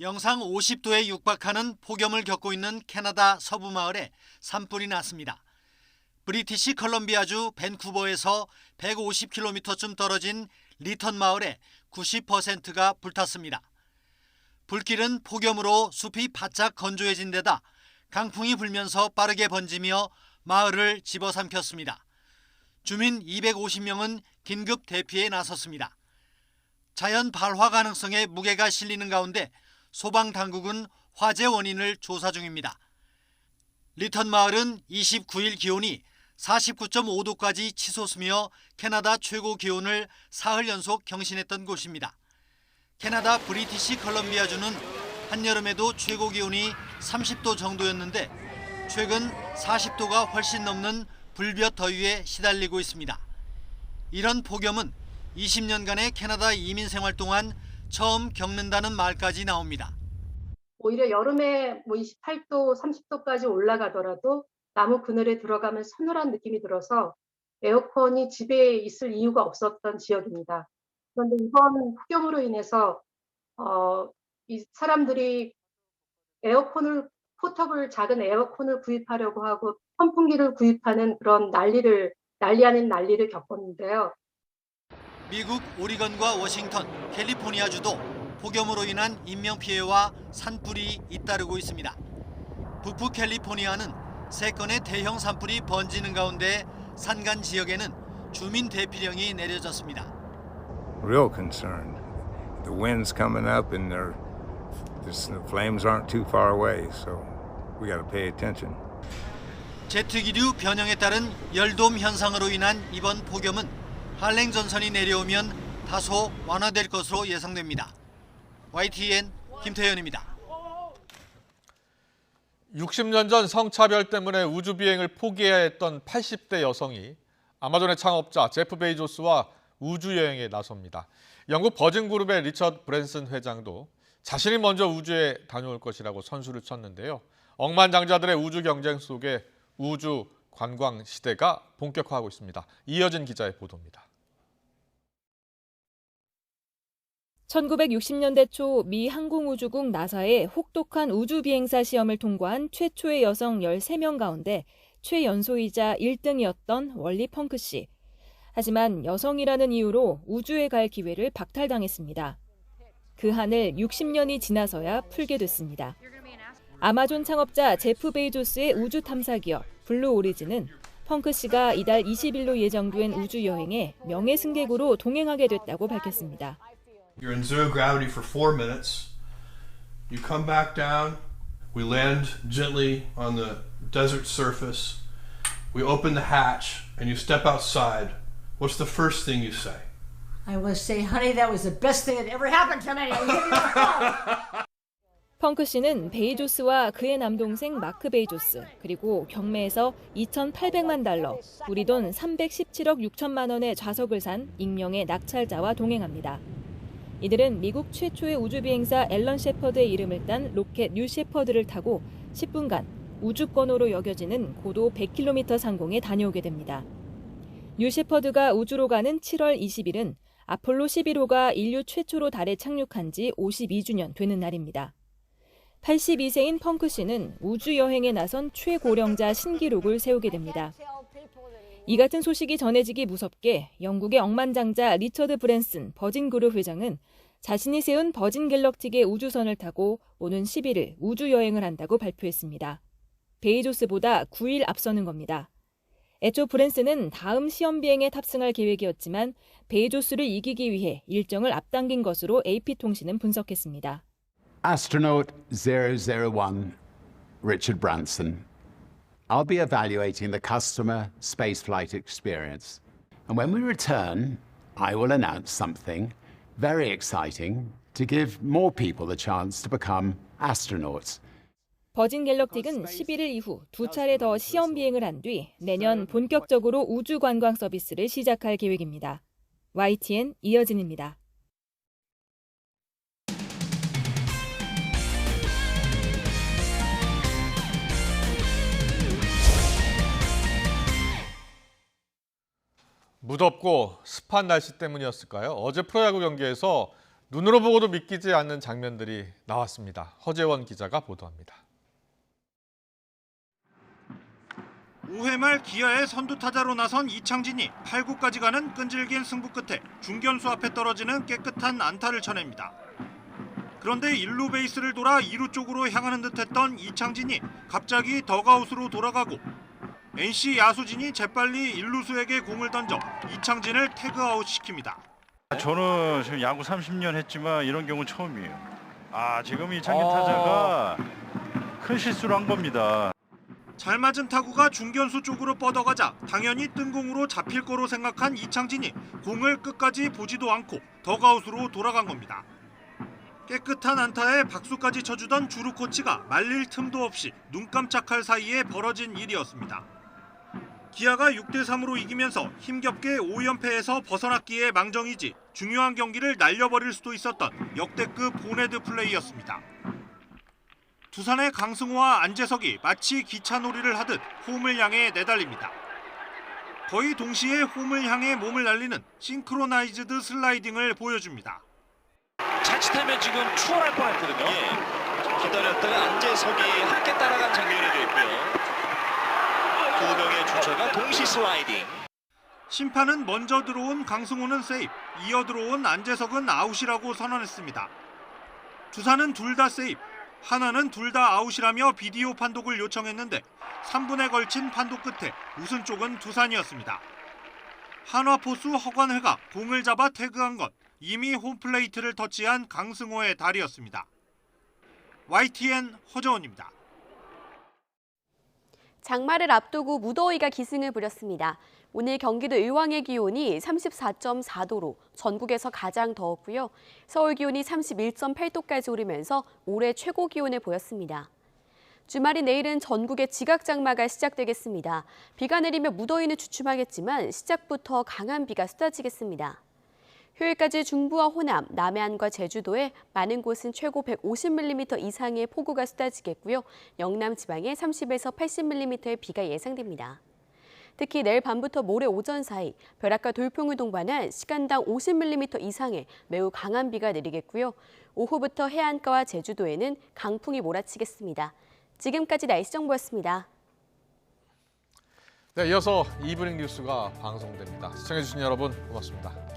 영상 50도에 육박하는 폭염을 겪고 있는 캐나다 서부 마을에 산불이 났습니다. 브리티시 컬럼비아주 밴쿠버에서 150km쯤 떨어진 리턴 마을의 90%가 불탔습니다. 불길은 폭염으로 숲이 바짝 건조해진 데다 강풍이 불면서 빠르게 번지며 마을을 집어삼켰습니다. 주민 250명은 긴급 대피에 나섰습니다. 자연 발화 가능성에 무게가 실리는 가운데 소방당국은 화재 원인을 조사 중입니다. 리턴 마을은 29일 기온이 49.5도까지 치솟으며 캐나다 최고 기온을 사흘 연속 경신했던 곳입니다. 캐나다 브리티시 컬럼비아주는 한여름에도 최고 기온이 30도 정도였는데 최근 40도가 훨씬 넘는 불볕 더위에 시달리고 있습니다. 이런 폭염은 20년간의 캐나다 이민 생활 동안 처음 겪는다는 말까지 나옵니다. 오히려 여름에 28도, 30도까지 올라가더라도 나무 그늘에 들어가면 서늘한 느낌이 들어서 에어컨이 집에 있을 이유가 없었던 지역입니다. 그런데 이번 폭염으로 인해서 이 사람들이 포터블 작은 에어컨을 구입하려고 하고 선풍기를 구입하는 그런 난리 아닌 난리를 겪었는데요. 미국 오리건과 워싱턴, 캘리포니아주도 폭염으로 인한 인명피해와 산불이 잇따르고 있습니다. 북부 캘리포니아는 3건의 대형 산불이 번지는 가운데 산간 지역에는 주민 대피령이 내려졌습니다. Real concerned. The wind's coming up and the flames aren't too far away, so we got to pay attention. 제트기류 변형에 따른 열돔 현상으로 인한 이번 폭염은 한랭 전선이 내려오면 다소 완화될 것으로 예상됩니다. YTN 김태현입니다. 60년 전 성차별 때문에 우주 비행을 포기해야 했던 80대 여성이 아마존의 창업자 제프 베이조스와 우주 여행에 나섭니다. 영국 버진그룹의 리처드 브랜슨 회장도 자신이 먼저 우주에 다녀올 것이라고 선수를 쳤는데요. 억만장자들의 우주 경쟁 속에 우주 관광 시대가 본격화하고 있습니다. 이어진 기자의 보도입니다. 1960년대 초 미 항공우주국 나사의 혹독한 우주비행사 시험을 통과한 최초의 여성 13명 가운데 최연소이자 1등이었던 월리 펑크 씨. 하지만 여성이라는 이유로 우주에 갈 기회를 박탈당했습니다. 그 한을 60년이 지나서야 풀게 됐습니다. 아마존 창업자 제프 베이조스의 우주 탐사 기업 블루 오리진은 펑크 씨가 이달 20일로 예정된 우주 여행에 명예 승객으로 동행하게 됐다고 밝혔습니다. You're in zero gravity for 4 minutes. You come back down. We land gently on the desert surface. We open the hatch and you step outside. What's the first thing you say? I will say, honey, that was the best thing that ever happened to me. 펑크 씨는 베이조스와 그의 남동생 마크 베이조스, 그리고 경매에서 2,800만 달러, 우리 돈 317억 6천만 원의 좌석을 산 익명의 낙찰자와 동행합니다. 이들은 미국 최초의 우주비행사 앨런 셰퍼드의 이름을 딴 로켓 뉴 셰퍼드를 타고 10분간 우주권으로 여겨지는 고도 100km 상공에 다녀오게 됩니다. 뉴 셰퍼드가 우주로 가는 7월 20일은 아폴로 11호가 인류 최초로 달에 착륙한 지 52주년 되는 날입니다. 82세인 펑크 씨는 우주 여행에 나선 최고령자 신기록을 세우게 됩니다. 이 같은 소식이 전해지기 무섭게 영국의 억만장자 리처드 브랜슨 버진그룹 회장은 자신이 세운 버진 갤럭틱의 우주선을 타고 오는 11일 우주 여행을 한다고 발표했습니다. 베이조스보다 9일 앞서는 겁니다. 애초 브랜슨은 다음 시험 비행에 탑승할 계획이었지만 베이조스를 이기기 위해 일정을 앞당긴 것으로 AP통신은 분석했습니다. Astronaut 001, Richard Branson. I'll be evaluating the customer spaceflight experience. And when we return, I will announce something very exciting to give more people the chance to become astronauts. 버진 갤럭틱은 11일 이후 2차례 더 시험 비행을 한 뒤 내년 본격적으로 우주 관광 서비스를 시작할 계획입니다. YTN 이어진입니다. 무덥고 습한 날씨 때문이었을까요? 어제 프로야구 경기에서 눈으로 보고도 믿기지 않는 장면들이 나왔습니다. 허재원 기자가 보도합니다. 5회 말 기아의 선두 타자로 나선 이창진이 8구까지 가는 끈질긴 승부 끝에 중견수 앞에 떨어지는 깨끗한 안타를 쳐냅니다. 그런데 1루 베이스를 돌아 2루 쪽으로 향하는 듯했던 이창진이 갑자기 덕아웃으로 돌아가고 NC 야수진이 재빨리 1루수에게 공을 던져 이창진을 태그아웃 시킵니다. 저는 지금 야구 30년 했지만 이런 경우는 처음이에요. 지금 이창진 타자가 큰 실수를 한 겁니다. 잘 맞은 타구가 중견수 쪽으로 뻗어가자 당연히 뜬공으로 잡힐 거로 생각한 이창진이 공을 끝까지 보지도 않고 덕아웃으로 돌아간 겁니다. 깨끗한 안타에 박수까지 쳐주던 주루 코치가 말릴 틈도 없이 눈 깜짝할 사이에 벌어진 일이었습니다. 기아가 6대3으로 이기면서 힘겹게 5연패에서 벗어났기에 망정이지 중요한 경기를 날려버릴 수도 있었던 역대급 보네드 플레이였습니다. 두산의 강승호와 안재석이 마치 기차놀이를 하듯 홈을 향해 내달립니다. 거의 동시에 홈을 향해 몸을 날리는 싱크로나이즈드 슬라이딩을 보여줍니다. 자칫하면 지금 추월할 뻔했거든요. 기다렸다가 안재석이 함께 따라간 장면이 됐고요. 두 명의 주자가 동시 슬라이딩. 심판은 먼저 들어온 강승호는 세이프, 이어 들어온 안재석은 아웃이라고 선언했습니다. 두산은 둘 다 세이프, 하나는 둘 다 아웃이라며 비디오 판독을 요청했는데 3분에 걸친 판독 끝에 우승 쪽은 두산이었습니다. 한화 포수 허관회가 공을 잡아 태그한 건 이미 홈플레이트를 터치한 강승호의 달이었습니다. YTN 허재원입니다. 장마를 앞두고 무더위가 기승을 부렸습니다. 오늘 경기도 의왕의 기온이 34.4도로 전국에서 가장 더웠고요. 서울 기온이 31.8도까지 오르면서 올해 최고 기온을 보였습니다. 주말인 내일은 전국에 지각장마가 시작되겠습니다. 비가 내리며 무더위는 주춤하겠지만 시작부터 강한 비가 쏟아지겠습니다. 휴일까지 중부와 호남, 남해안과 제주도에 많은 곳은 최고 150mm 이상의 폭우가 쏟아지겠고요. 영남 지방에 30에서 80mm의 비가 예상됩니다. 특히 내일 밤부터 모레 오전 사이 벼락과 돌풍을 동반한 시간당 50mm 이상의 매우 강한 비가 내리겠고요. 오후부터 해안가와 제주도에는 강풍이 몰아치겠습니다. 지금까지 날씨 정보였습니다. 네, 이어서 이브닝 뉴스가 방송됩니다. 시청해주신 여러분 고맙습니다.